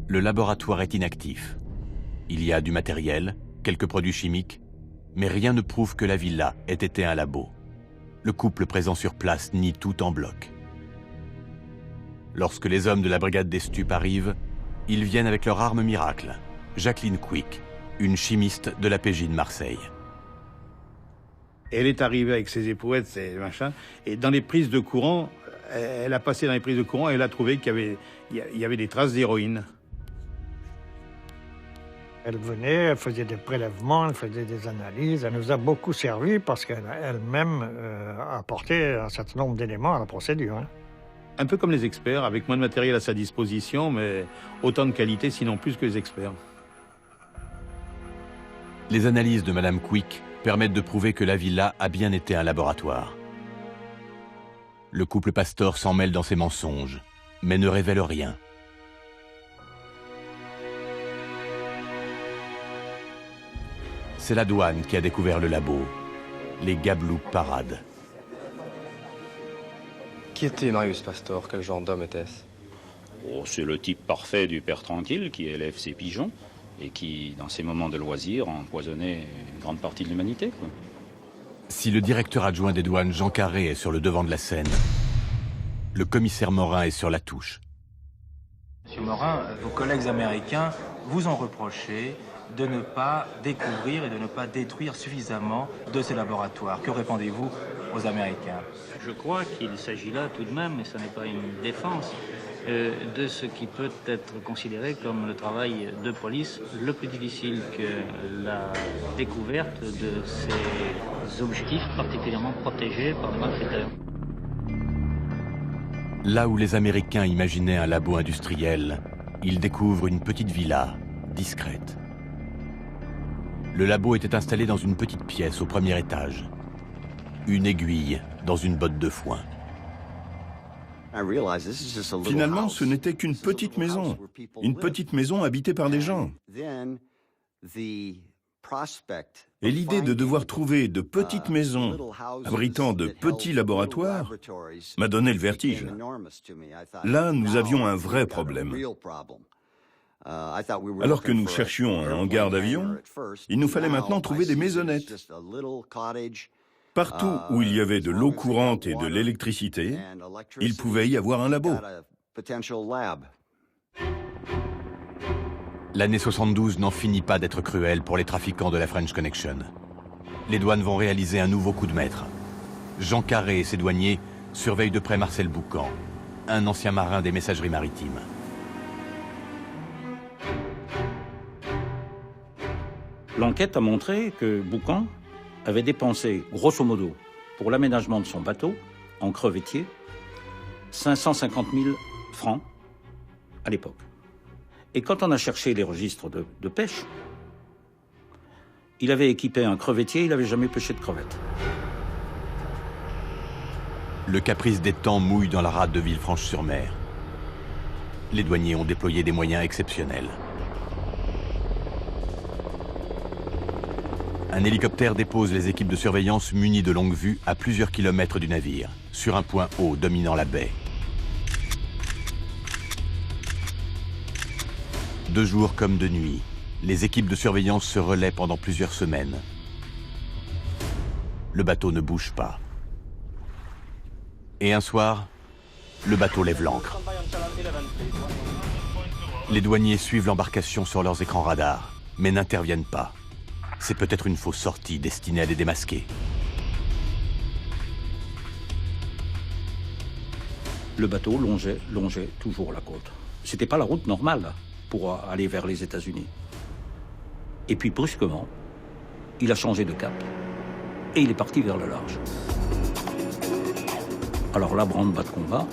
Le laboratoire est inactif. Il y a du matériel, quelques produits chimiques, mais rien ne prouve que la villa ait été un labo. Le couple présent sur place nie tout en bloc. Lorsque les hommes de la brigade des stupes arrivent, ils viennent avec leur arme miracle, Jacqueline Quick, une chimiste de la PJ de Marseille. Elle est arrivée avec ses éprouvettes, ses machins, et dans les prises de courant, elle a passé dans les prises de courant et elle a trouvé qu'il y avait des traces d'héroïne. Elle venait, elle faisait des prélèvements, elle faisait des analyses. Elle nous a beaucoup servi parce qu'elle-même a apporté un certain nombre d'éléments à la procédure. Hein. Un peu comme les experts, avec moins de matériel à sa disposition, mais autant de qualité, sinon plus que les experts. Les analyses de Madame Quick permettent de prouver que la villa a bien été un laboratoire. Le couple Pastor s'en mêle dans ses mensonges, mais ne révèle rien. C'est la douane qui a découvert le labo. Les Gabloup paradent. Qui était Marius Pastor? Quel genre d'homme était-ce? Oh, c'est le type parfait du père tranquille qui élève ses pigeons et qui, dans ses moments de loisir, a empoisonné une grande partie de l'humanité, quoi. Si le directeur adjoint des douanes, Jean Carré, est sur le devant de la scène, le commissaire Morin est sur la touche. Monsieur Morin, vos collègues américains vous ont reproché de ne pas découvrir et de ne pas détruire suffisamment de ces laboratoires. Que répondez-vous aux Américains? Je crois qu'il s'agit là tout de même, et ce n'est pas une défense, de ce qui peut être considéré comme le travail de police le plus difficile, que la découverte de ces objectifs particulièrement protégés par les malfaiteurs. Là où les Américains imaginaient un labo industriel, ils découvrent une petite villa, discrète. Le labo était installé dans une petite pièce au premier étage. Une aiguille dans une botte de foin. Finalement, ce n'était qu'une petite maison. Une petite maison habitée par des gens. Et l'idée de devoir trouver de petites maisons abritant de petits laboratoires m'a donné le vertige. Là, nous avions un vrai problème. Alors que nous cherchions un hangar d'avion, il nous fallait maintenant trouver des maisonnettes. Partout où il y avait de l'eau courante et de l'électricité, il pouvait y avoir un labo. L'année 72 n'en finit pas d'être cruelle pour les trafiquants de la French Connection. Les douanes vont réaliser un nouveau coup de maître. Jean Carré et ses douaniers surveillent de près Marcel Boucan, un ancien marin des messageries maritimes. L'enquête a montré que Boucan avait dépensé, grosso modo, pour l'aménagement de son bateau, en crevettier, 550 000 francs à l'époque. Et quand on a cherché les registres de pêche, il avait équipé un crevettier, il n'avait jamais pêché de crevettes. Le caprice des temps mouille dans la rade de Villefranche-sur-Mer. Les douaniers ont déployé des moyens exceptionnels. Un hélicoptère dépose les équipes de surveillance munies de longue vue à plusieurs kilomètres du navire, sur un point haut dominant la baie. De jour comme de nuit, les équipes de surveillance se relaient pendant plusieurs semaines. Le bateau ne bouge pas. Et un soir, le bateau lève l'ancre. Les douaniers suivent l'embarcation sur leurs écrans radars, mais n'interviennent pas. C'est peut-être une fausse sortie destinée à les démasquer. Le bateau longeait toujours la côte. C'était pas la route normale pour aller vers les États-Unis. Et puis brusquement, il a changé de cap et il est parti vers le large. Alors là, branle-bas de combat,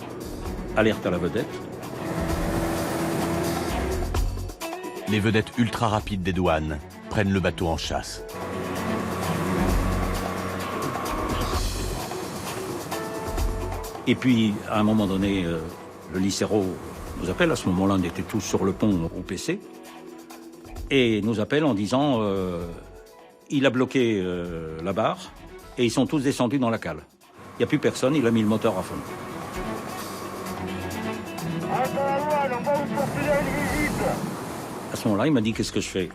alerte à la vedette. Les vedettes ultra rapides des douanes prennent le bateau en chasse. Et puis, à un moment donné, le Licero nous appelle. À ce moment-là, on était tous sur le pont au PC. Et nous appelle en disant il a bloqué la barre et ils sont tous descendus dans la cale. Il n'y a plus personne, il a mis le moteur à fond. À ce moment-là, il m'a dit qu'est-ce que je fais?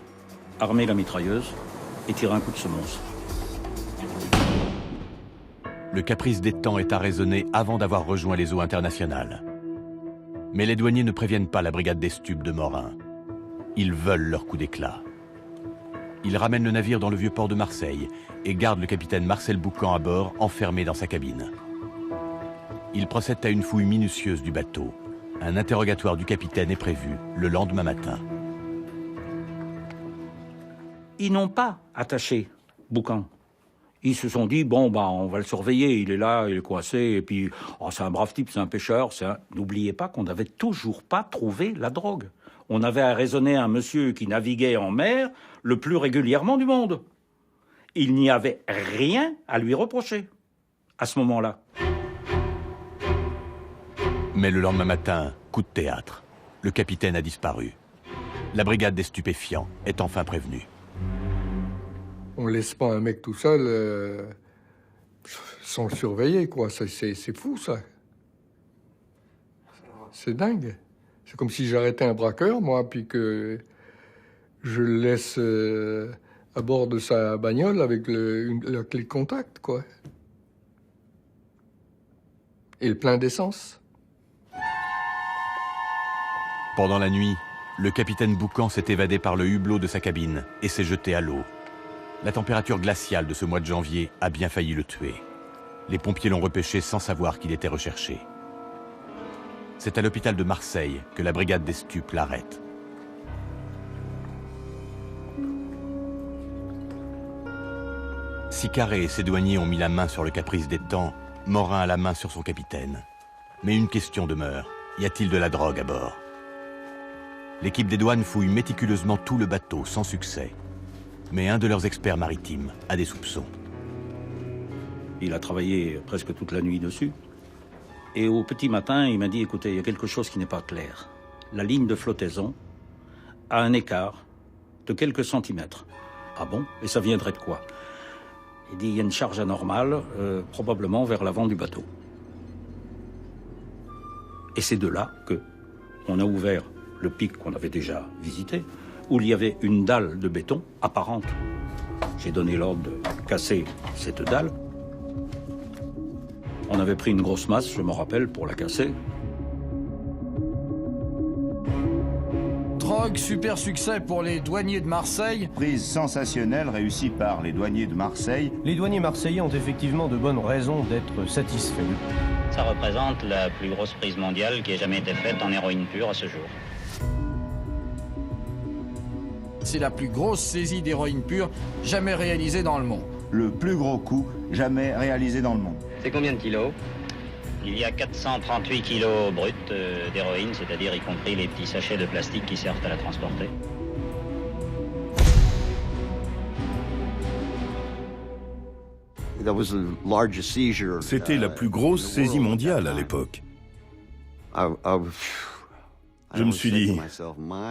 Armer la mitrailleuse et tirer un coup de semonce. Le caprice des temps est arraisonné avant d'avoir rejoint les eaux internationales. Mais les douaniers ne préviennent pas la brigade des stupes de Morin. Ils veulent leur coup d'éclat. Ils ramènent le navire dans le vieux port de Marseille et gardent le capitaine Marcel Boucan à bord, enfermé dans sa cabine. Ils procèdent à une fouille minutieuse du bateau. Un interrogatoire du capitaine est prévu le lendemain matin. Ils n'ont pas attaché Boucan. Ils se sont dit, bon, on va le surveiller, il est là, il est coincé, et puis, c'est un brave type, c'est un pêcheur. N'oubliez pas qu'on n'avait toujours pas trouvé la drogue. On avait arraisonné un monsieur qui naviguait en mer le plus régulièrement du monde. Il n'y avait rien à lui reprocher, à ce moment-là. Mais le lendemain matin, coup de théâtre. Le capitaine a disparu. La brigade des stupéfiants est enfin prévenue. On laisse pas un mec tout seul sans le surveiller, quoi. C'est fou, ça. C'est dingue. C'est comme si j'arrêtais un braqueur, moi, puis que je le laisse à bord de sa bagnole avec la clé de contact, quoi. Et le plein d'essence. Pendant la nuit, le capitaine Boucan s'est évadé par le hublot de sa cabine et s'est jeté à l'eau. La température glaciale de ce mois de janvier a bien failli le tuer. Les pompiers l'ont repêché sans savoir qu'il était recherché. C'est à l'hôpital de Marseille que la brigade des stupes l'arrête. Si Carré et ses douaniers ont mis la main sur le caprice des temps, Morin a la main sur son capitaine. Mais une question demeure. Y a-t-il de la drogue à bord? L'équipe des douanes fouille méticuleusement tout le bateau, sans succès. Mais un de leurs experts maritimes a des soupçons. Il a travaillé presque toute la nuit dessus. Et au petit matin, il m'a dit, écoutez, il y a quelque chose qui n'est pas clair. La ligne de flottaison a un écart de quelques centimètres. Ah bon? Et ça viendrait de quoi? Il dit, il y a une charge anormale, probablement vers l'avant du bateau. Et c'est de là que on a ouvert le pic qu'on avait déjà visité, où il y avait une dalle de béton apparente. J'ai donné l'ordre de casser cette dalle. On avait pris une grosse masse, je me rappelle, pour la casser. Drogue, super succès pour les douaniers de Marseille. Prise sensationnelle réussie par les douaniers de Marseille. Les douaniers marseillais ont effectivement de bonnes raisons d'être satisfaits. Ça représente la plus grosse prise mondiale qui ait jamais été faite en héroïne pure à ce jour. C'est la plus grosse saisie d'héroïne pure jamais réalisée dans le monde. Le plus gros coup jamais réalisé dans le monde. C'est combien de kilos? Il y a 438 kilos bruts d'héroïne, c'est-à-dire y compris les petits sachets de plastique qui servent à la transporter. C'était la plus grosse saisie mondiale à l'époque. Je me suis dit,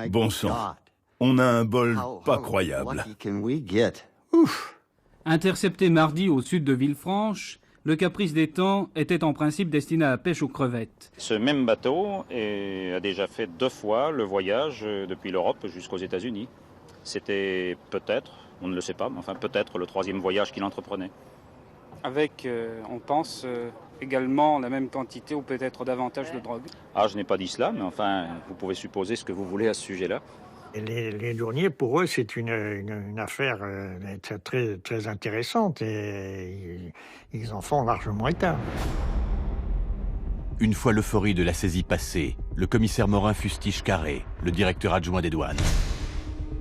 bon sang, on a un bol pas croyable. Intercepté mardi au sud de Villefranche, le Caprice des Temps était en principe destiné à la pêche aux crevettes. Ce même bateau a déjà fait 2 fois le voyage depuis l'Europe jusqu'aux États-Unis. C'était peut-être, on ne le sait pas, mais enfin peut-être le 3e voyage qu'il entreprenait. Avec, on pense, également la même quantité ou peut-être davantage de drogue. Ah, je n'ai pas dit cela, mais enfin, vous pouvez supposer ce que vous voulez à ce sujet-là. Les douaniers, pour eux, c'est une affaire très, très intéressante et ils en font largement état. Une fois l'euphorie de la saisie passée, le commissaire Morin fustige Carré, le directeur adjoint des douanes.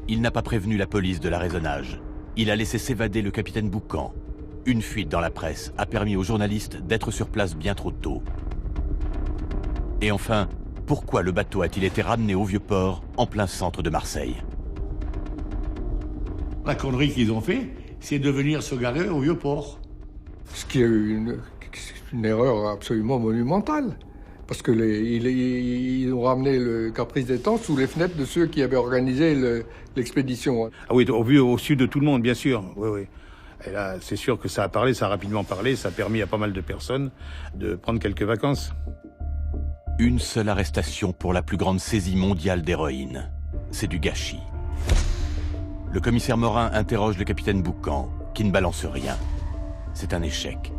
Il n'a pas prévenu la police de l'arraisonnage. Il a laissé s'évader le capitaine Boucan. Une fuite dans la presse a permis aux journalistes d'être sur place bien trop tôt. Et enfin, pourquoi le bateau a-t-il été ramené au Vieux-Port en plein centre de Marseille? La connerie qu'ils ont fait, c'est de venir se garer au Vieux-Port. Ce qui est une erreur absolument monumentale. Parce que ils ont ramené le Caprice des Temps sous les fenêtres de ceux qui avaient organisé l'expédition. Ah oui, au sud de tout le monde, bien sûr. Oui, oui. Et là, c'est sûr que ça a parlé, ça a rapidement parlé, ça a permis à pas mal de personnes de prendre quelques vacances. Une seule arrestation pour la plus grande saisie mondiale d'héroïne. C'est du gâchis. Le commissaire Morin interroge le capitaine Boucan, qui ne balance rien. C'est un échec.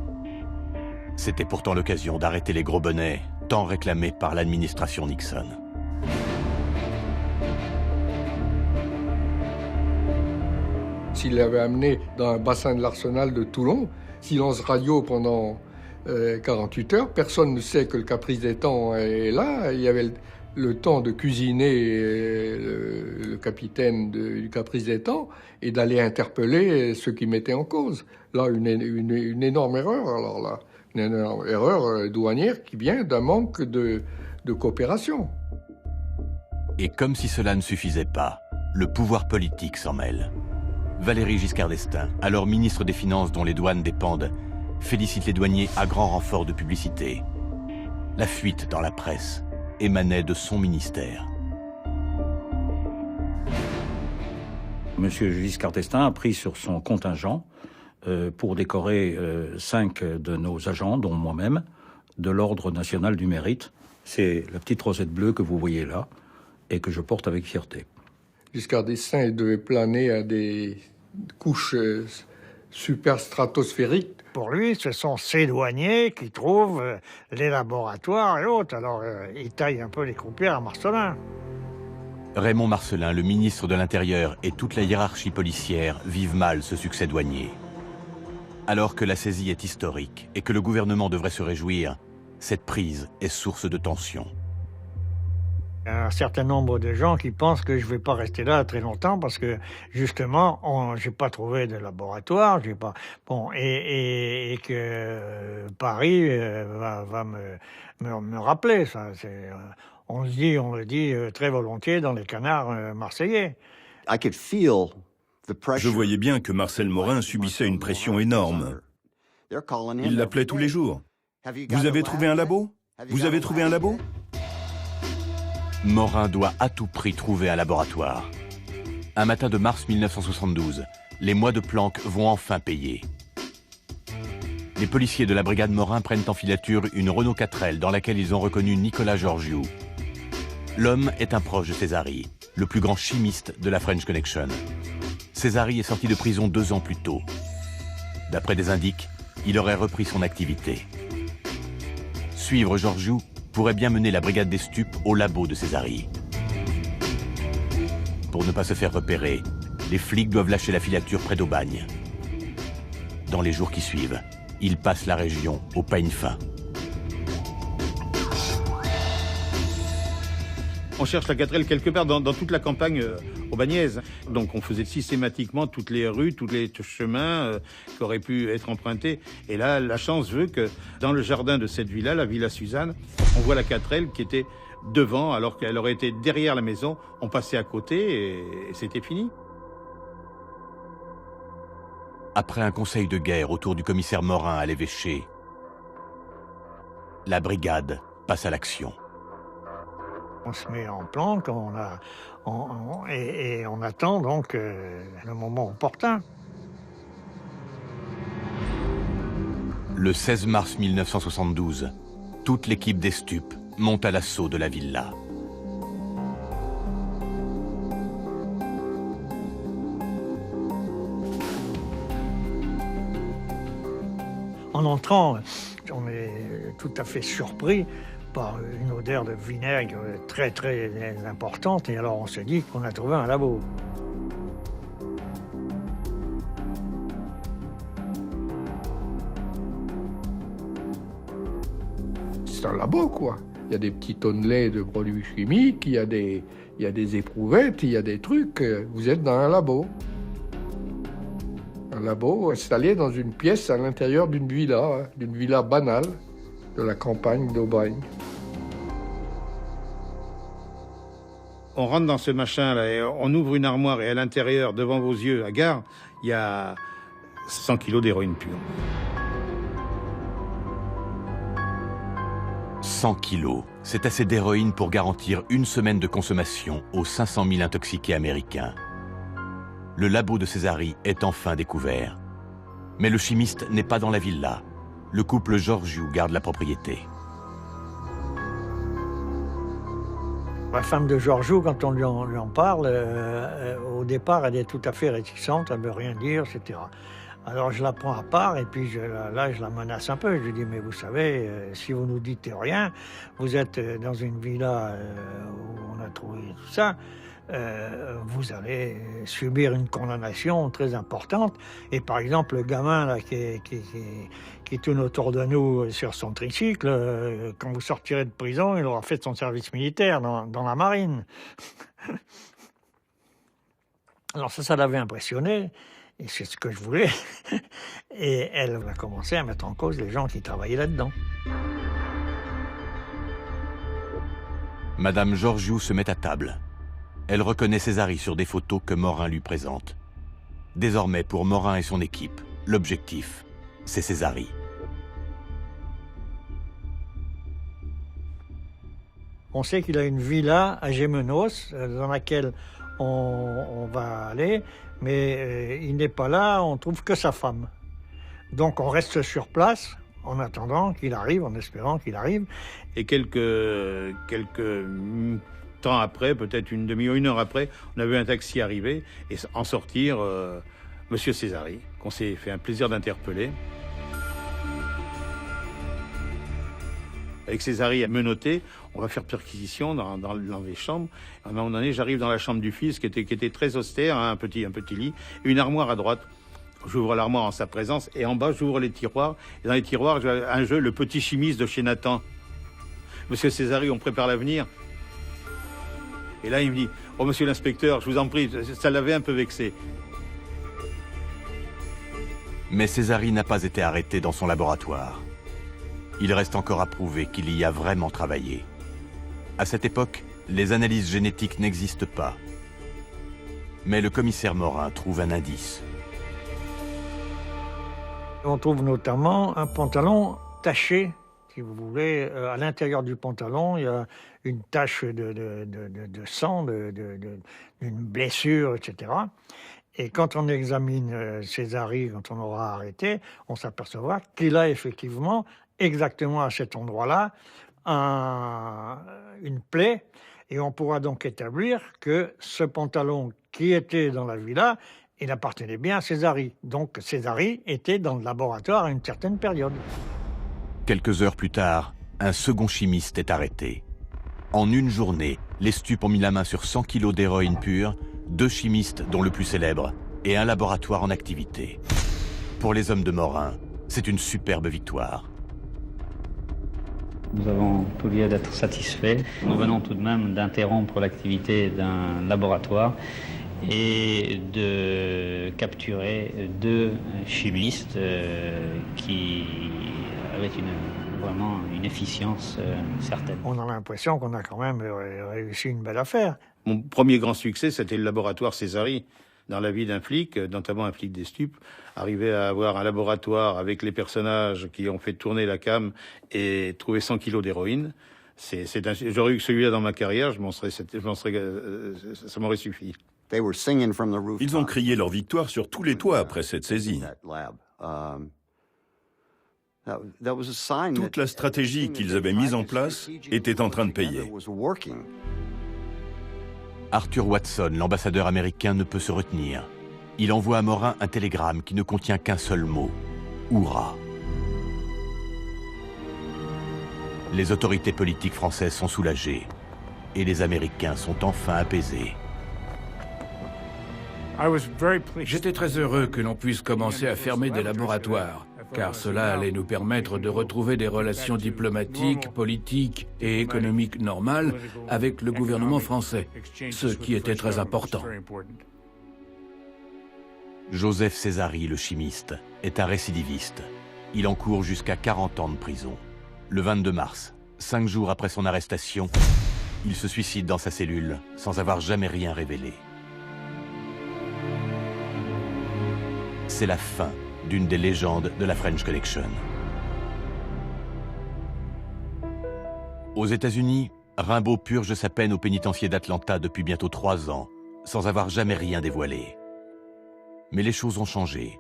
C'était pourtant l'occasion d'arrêter les gros bonnets, tant réclamés par l'administration Nixon. S'il l'avait amené dans un bassin de l'Arsenal de Toulon, silence radio pendant 48 heures, personne ne sait que le Caprice des Temps est là. Il y avait le temps de cuisiner le capitaine du Caprice des Temps et d'aller interpeller ceux qui mettaient en cause. Là, une énorme erreur, alors là. Une énorme erreur douanière qui vient d'un manque de coopération. Et comme si cela ne suffisait pas, le pouvoir politique s'en mêle. Valéry Giscard d'Estaing, alors ministre des Finances dont les douanes dépendent, félicite les douaniers à grand renfort de publicité. La fuite dans la presse émanait de son ministère. Monsieur Giscard d'Estaing a pris sur son contingent pour décorer 5 de nos agents, dont moi-même, de l'Ordre national du mérite. C'est la petite rosette bleue que vous voyez là et que je porte avec fierté. Giscard d'Estaing devait planer à des couches super stratosphériques. Pour lui, ce sont ces douaniers qui trouvent les laboratoires et autres. Alors, il taille un peu les croupières à Marcellin. Raymond Marcellin, le ministre de l'Intérieur et toute la hiérarchie policière vivent mal ce succès douanier. Alors que la saisie est historique et que le gouvernement devrait se réjouir, cette prise est source de tension. Il y a un certain nombre de gens qui pensent que je ne vais pas rester là très longtemps parce que, justement, j'ai pas trouvé de laboratoire, j'ai pas... Bon, et que Paris va me rappeler, ça. On le dit très volontiers dans les canards marseillais. Je voyais bien que Marcel Morin subissait une pression énorme. Il l'appelait tous les jours. Vous avez trouvé un labo ? Vous avez trouvé un labo ? Morin doit à tout prix trouver un laboratoire. Un matin de mars 1972, les mois de planque vont enfin payer. Les policiers de la brigade Morin prennent en filature une Renault 4L dans laquelle ils ont reconnu Nicolas Georgiou. L'homme est un proche de Césari, le plus grand chimiste de la French Connection. Césari est sorti de prison 2 ans plus tôt. D'après des indices, il aurait repris son activité. Suivre Georgiou pourrait bien mener la brigade des stupes au labo de Césari. Pour ne pas se faire repérer, les flics doivent lâcher la filature près d'Aubagne. Dans les jours qui suivent, ils passent la région au peigne fin. On cherche la 4L quelque part dans toute la campagne aubagnaise. Donc on faisait systématiquement toutes les rues, tous les chemins qui auraient pu être empruntés. Et là, la chance veut que dans le jardin de cette villa, la Villa Suzanne, on voit la 4L qui était devant alors qu'elle aurait été derrière la maison. On passait à côté et c'était fini. Après un conseil de guerre autour du commissaire Morin à l'évêché, la brigade passe à l'action. On se met en planque, et on attend donc le moment opportun. Le 16 mars 1972, toute l'équipe des stupes monte à l'assaut de la villa. En entrant, on est tout à fait surpris par une odeur de vinaigre très très importante, et alors on s'est dit qu'on a trouvé un labo. C'est un labo, quoi. Il y a des petits tonnelets de produits chimiques, il y a des éprouvettes, il y a des trucs. Vous êtes dans un labo. Un labo installé dans une pièce à l'intérieur d'une villa banale de la campagne d'Aubagne. On rentre dans ce machin-là et on ouvre une armoire et à l'intérieur, devant vos yeux, à gare, il y a 100 kilos d'héroïne pure. 100 kilos, c'est assez d'héroïne pour garantir une semaine de consommation aux 500 000 intoxiqués américains. Le labo de Césari est enfin découvert. Mais le chimiste n'est pas dans la villa. Le couple Georgiou garde la propriété. La femme de Georgiou, quand on lui en parle, au départ, elle est tout à fait réticente, elle ne veut rien dire, etc. Alors je la prends à part et puis je la menace un peu. Je lui dis, mais vous savez, si vous nous dites rien, vous êtes dans une villa où on a trouvé tout ça, vous allez subir une condamnation très importante. Et par exemple, le gamin là, qui tourne autour de nous sur son tricycle, quand vous sortirez de prison, il aura fait son service militaire dans la marine. Alors ça l'avait impressionné, et c'est ce que je voulais. Et elle a commencé à mettre en cause les gens qui travaillaient là-dedans. Madame Georgiou se met à table. Elle reconnaît Césari sur des photos que Morin lui présente. Désormais, pour Morin et son équipe, l'objectif, c'est Césari. On sait qu'il a une villa à Gémenos, dans laquelle on va aller, mais il n'est pas là, on trouve que sa femme. Donc on reste sur place en attendant qu'il arrive, en espérant qu'il arrive. Et quelques temps après, peut-être une demi-heure, une heure après, on a vu un taxi arriver et en sortir Monsieur Césari, qu'on s'est fait un plaisir d'interpeller. Avec Césari menotté, on va faire perquisition dans les chambres. À un moment donné, j'arrive dans la chambre du fils qui était très austère, hein, un petit lit, une armoire à droite. J'ouvre l'armoire en sa présence et en bas, j'ouvre les tiroirs. Et dans les tiroirs, j'ai un jeu, Le Petit Chimiste de chez Nathan. Monsieur Césari, on prépare l'avenir. Et là, il me dit, « Oh, monsieur l'inspecteur, je vous en prie, ça l'avait un peu vexé. » Mais Césari n'a pas été arrêté dans son laboratoire. Il reste encore à prouver qu'il y a vraiment travaillé. À cette époque, les analyses génétiques n'existent pas. Mais le commissaire Morin trouve un indice. On trouve notamment un pantalon taché, si vous voulez. À l'intérieur du pantalon, il y a une tache de sang, d'une blessure, etc. Et quand on examine Césari, quand on l'aura arrêté, on s'apercevra qu'il a effectivement, exactement à cet endroit-là, une plaie. Et on pourra donc établir que ce pantalon qui était dans la villa, il appartenait bien à Césari. Donc Césari était dans le laboratoire à une certaine période. Quelques heures plus tard, un second chimiste est arrêté. En une journée, les stupes ont mis la main sur 100 kilos d'héroïne pure, 2 chimistes, dont le plus célèbre, et un laboratoire en activité. Pour les hommes de Morin, c'est une superbe victoire. Nous avons tout lieu d'être satisfaits. Nous venons tout de même d'interrompre l'activité d'un laboratoire et de capturer 2 chimistes qui avaient vraiment une efficience certaine. On a l'impression qu'on a quand même réussi une belle affaire. Mon premier grand succès, c'était le laboratoire Césari. Dans la vie d'un flic, notamment un flic des stupes, arriver à avoir un laboratoire avec les personnages qui ont fait tourner la cam et trouver 100 kilos d'héroïne, j'aurais eu celui-là dans ma carrière, ça m'aurait suffi. Ils ont crié leur victoire sur tous les toits après cette saisie. Toute la stratégie qu'ils avaient mise en place était en train de payer. Arthur Watson, l'ambassadeur américain, ne peut se retenir. Il envoie à Morin un télégramme qui ne contient qu'un seul mot, « Hourra ». Les autorités politiques françaises sont soulagées et les Américains sont enfin apaisés. J'étais très heureux que l'on puisse commencer à fermer des laboratoires, car cela allait nous permettre de retrouver des relations diplomatiques, politiques et économiques normales avec le gouvernement français, ce qui était très important. Joseph Césari, le chimiste, est un récidiviste. Il encourt jusqu'à 40 ans de prison. Le 22 mars, 5 jours après son arrestation, il se suicide dans sa cellule sans avoir jamais rien révélé. C'est la fin d'une des légendes de la French Connection. Aux États-Unis, Rimbaud purge sa peine au pénitencier d'Atlanta depuis bientôt 3 ans, sans avoir jamais rien dévoilé. Mais les choses ont changé.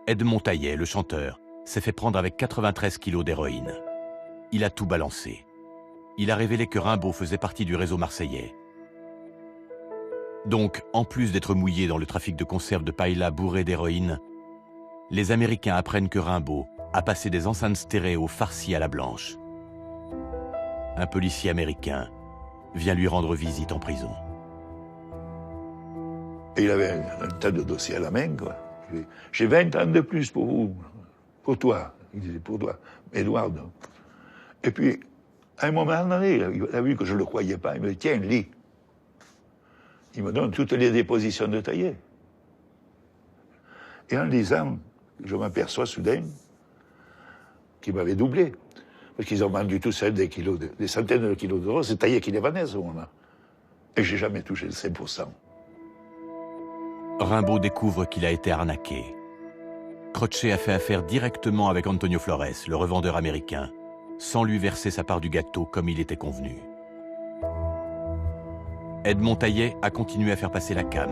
Ed Montaillet, le chanteur, s'est fait prendre avec 93 kilos d'héroïne. Il a tout balancé. Il a révélé que Rimbaud faisait partie du réseau marseillais. Donc, en plus d'être mouillé dans le trafic de conserves de paella bourrées d'héroïne, les Américains apprennent que Rimbaud a passé des enceintes stéréo farcies à la blanche. Un policier américain vient lui rendre visite en prison. Et il avait un tas de dossiers à la main, quoi. J'ai 20 ans de plus pour vous, pour toi. Il disait pour toi, Edward. Et puis, à un moment donné, il a vu que je ne le croyais pas. Il me dit, tiens, lis. Il me donne toutes les dépositions de Taillet. Et en lisant, je m'aperçois soudain qu'ils m'avaient doublé. Parce qu'ils ont vendu tout seul des centaines de kilos d'euros. C'est Taillet qui les vendait à ce moment-là. Et j'ai jamais touché le 5%. Rimbaud découvre qu'il a été arnaqué. Crotchet a fait affaire directement avec Antonio Flores, le revendeur américain, sans lui verser sa part du gâteau comme il était convenu. Edmond Taillet a continué à faire passer la cam.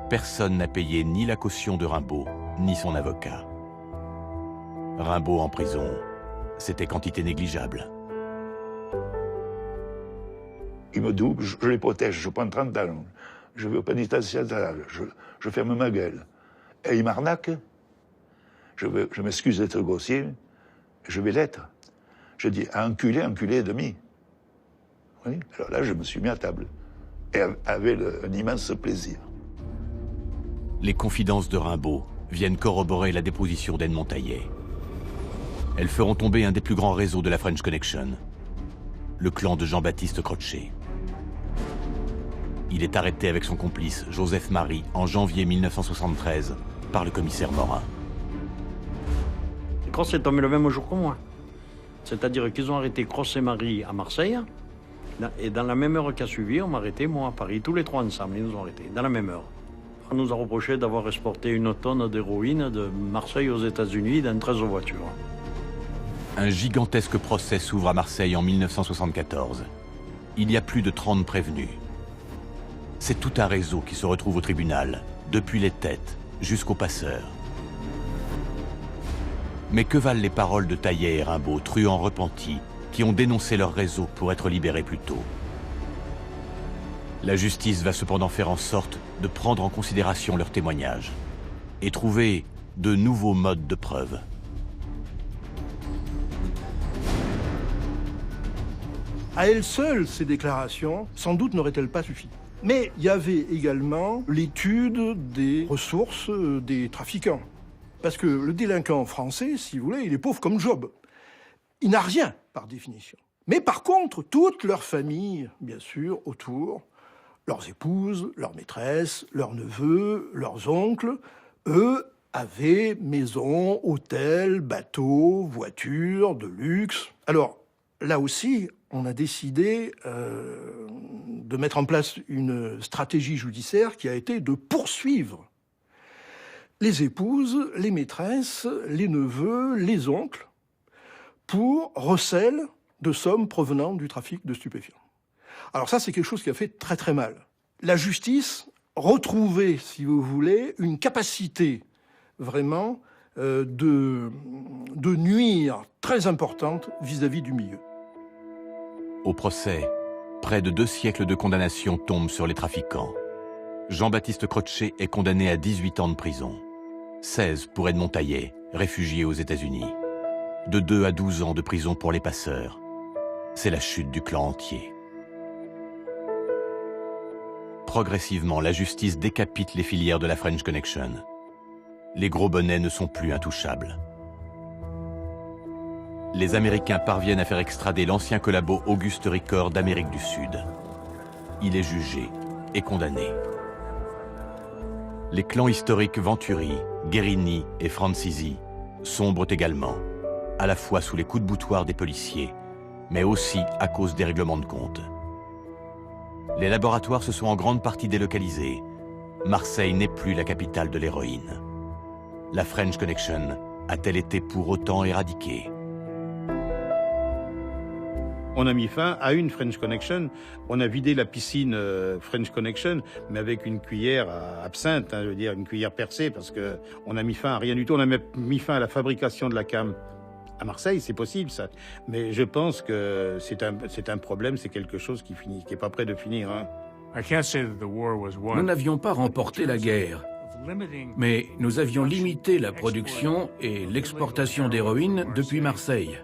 Personne n'a payé ni la caution de Rimbaud, ni son avocat. Rimbaud en prison, c'était quantité négligeable. Il me double, je les protège, je prends 30 ans. Je vais au pénitentiaire, je ferme ma gueule. Et il m'arnaque. Je m'excuse d'être grossier, je vais l'être. Je dis, enculé, enculé et demi. Oui. Alors là, je me suis mis à table. Et avec un immense plaisir. Les confidences de Rimbaud viennent corroborer la déposition d'Edmond Taillet. Elles feront tomber un des plus grands réseaux de la French Connection, le clan de Jean-Baptiste Crotchet. Il est arrêté avec son complice, Joseph Marie, en janvier 1973, par le commissaire Morin. Cross est tombé le même jour que moi. C'est-à-dire qu'ils ont arrêté Cross et Marie à Marseille, et dans la même heure qui a suivi, on m'a arrêté, moi, à Paris. Tous les trois ensemble, ils nous ont arrêtés, dans la même heure. On nous a reproché d'avoir exporté 1 tonne d'héroïne de Marseille aux États-Unis dans 13 voitures. Un gigantesque procès s'ouvre à Marseille en 1974. Il y a plus de 30 prévenus. C'est tout un réseau qui se retrouve au tribunal, depuis les têtes jusqu'aux passeurs. Mais que valent les paroles de Taillet et Rimbaud, truands repentis, qui ont dénoncé leur réseau pour être libérés plus tôt? La justice va cependant faire en sorte de prendre en considération leurs témoignages et trouver de nouveaux modes de preuve. À elles seules, ces déclarations, sans doute n'auraient-elles pas suffi. Mais il y avait également l'étude des ressources des trafiquants. Parce que le délinquant français, si vous voulez, il est pauvre comme Job. Il n'a rien, par définition. Mais par contre, toute leur famille, bien sûr, autour, leurs épouses, leurs maîtresses, leurs neveux, leurs oncles, eux, avaient maisons, hôtels, bateaux, voitures, de luxe. Alors, là aussi, on a décidé de mettre en place une stratégie judiciaire qui a été de poursuivre les épouses, les maîtresses, les neveux, les oncles, pour recel de sommes provenant du trafic de stupéfiants. Alors ça, c'est quelque chose qui a fait très très mal. La justice retrouvait, si vous voulez, une capacité vraiment de nuire très importante vis-à-vis du milieu. Au procès, près de 2 siècles de condamnation tombent sur les trafiquants. Jean-Baptiste Crotchet est condamné à 18 ans de prison. 16 pour Edmond Taillet, réfugié aux États-Unis. De 2 à 12 ans de prison pour les passeurs. C'est la chute du clan entier. Progressivement, la justice décapite les filières de la French Connection. Les gros bonnets ne sont plus intouchables. Les Américains parviennent à faire extrader l'ancien collabo Auguste Ricord d'Amérique du Sud. Il est jugé et condamné. Les clans historiques Venturi, Guérini et Francisi sombrent également, à la fois sous les coups de boutoir des policiers, mais aussi à cause des règlements de compte. Les laboratoires se sont en grande partie délocalisés. Marseille n'est plus la capitale de l'héroïne. La French Connection a-t-elle été pour autant éradiquée? On a mis fin à une French Connection. On a vidé la piscine French Connection, mais avec une cuillère à absinthe, je veux dire une cuillère percée, parce que on a mis fin à rien du tout. On a même mis fin à la fabrication de la cam. À Marseille, c'est possible, ça. Mais je pense que c'est un problème, c'est quelque chose qui est pas près de finir. Hein. Nous n'avions pas remporté la guerre, mais nous avions limité la production et l'exportation d'héroïne depuis Marseille.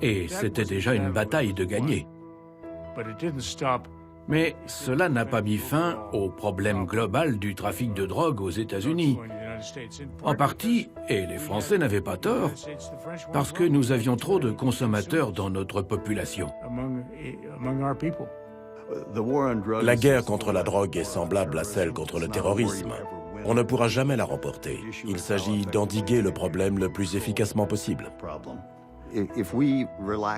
Et c'était déjà une bataille de gagner. Mais cela n'a pas mis fin au problème global du trafic de drogue aux États-Unis. En partie, et les Français n'avaient pas tort, parce que nous avions trop de consommateurs dans notre population. La guerre contre la drogue est semblable à celle contre le terrorisme. On ne pourra jamais la remporter. Il s'agit d'endiguer le problème le plus efficacement possible.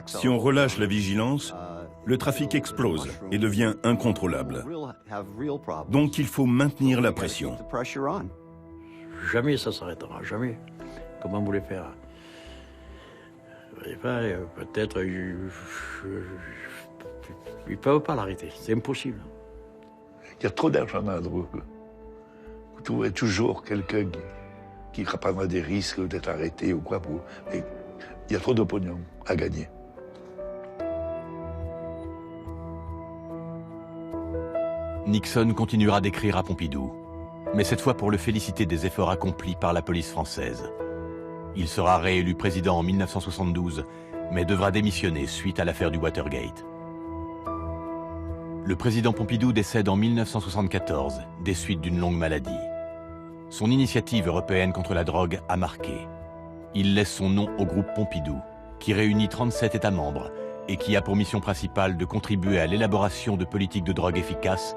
Si on relâche la vigilance, le trafic explose et devient incontrôlable. Donc il faut maintenir la pression. Jamais ça s'arrêtera, jamais. Comment vous voulez faire? Peut-être... Ils ne peuvent pas l'arrêter, c'est impossible. Il y a trop d'argent dans la drogue. Vous trouverez toujours quelqu'un qui prendra des risques d'être arrêté ou quoi. Mais il y a trop de pognon à gagner. Nixon continuera d'écrire à Pompidou, mais cette fois pour le féliciter des efforts accomplis par la police française. Il sera réélu président en 1972, mais devra démissionner suite à l'affaire du Watergate. Le président Pompidou décède en 1974, des suites d'une longue maladie. Son initiative européenne contre la drogue a marqué. Il laisse son nom au groupe Pompidou, qui réunit 37 États membres et qui a pour mission principale de contribuer à l'élaboration de politiques de drogue efficaces,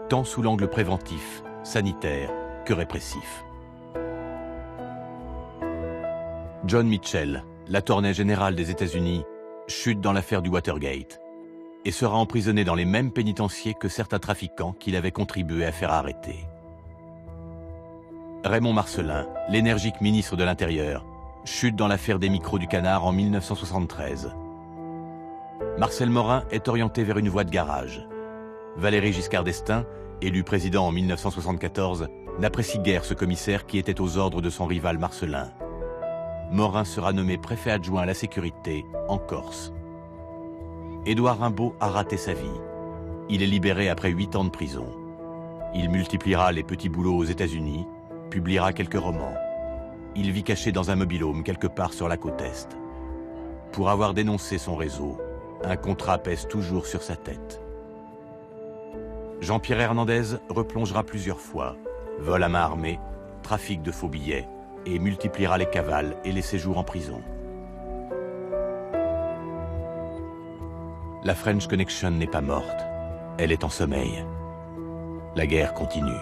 tant sous l'angle préventif, sanitaire que répressif. John Mitchell, l'attorney général des États-Unis, chute dans l'affaire du Watergate et sera emprisonné dans les mêmes pénitenciers que certains trafiquants qu'il avait contribué à faire arrêter. Raymond Marcellin, l'énergique ministre de l'Intérieur, chute dans l'affaire des micros du Canard en 1973. Marcel Morin est orienté vers une voie de garage. Valéry Giscard d'Estaing, élu président en 1974, n'apprécie guère ce commissaire qui était aux ordres de son rival Marcellin. Morin sera nommé préfet adjoint à la sécurité en Corse. Édouard Rimbaud a raté sa vie. Il est libéré après 8 ans de prison. Il multipliera les petits boulots aux États-Unis, publiera quelques romans. Il vit caché dans un mobil-home quelque part sur la côte Est. Pour avoir dénoncé son réseau, un contrat pèse toujours sur sa tête. Jean-Pierre Hernandez replongera plusieurs fois, vol à main armée, trafic de faux billets, et multipliera les cavales et les séjours en prison. La French Connection n'est pas morte, elle est en sommeil. La guerre continue.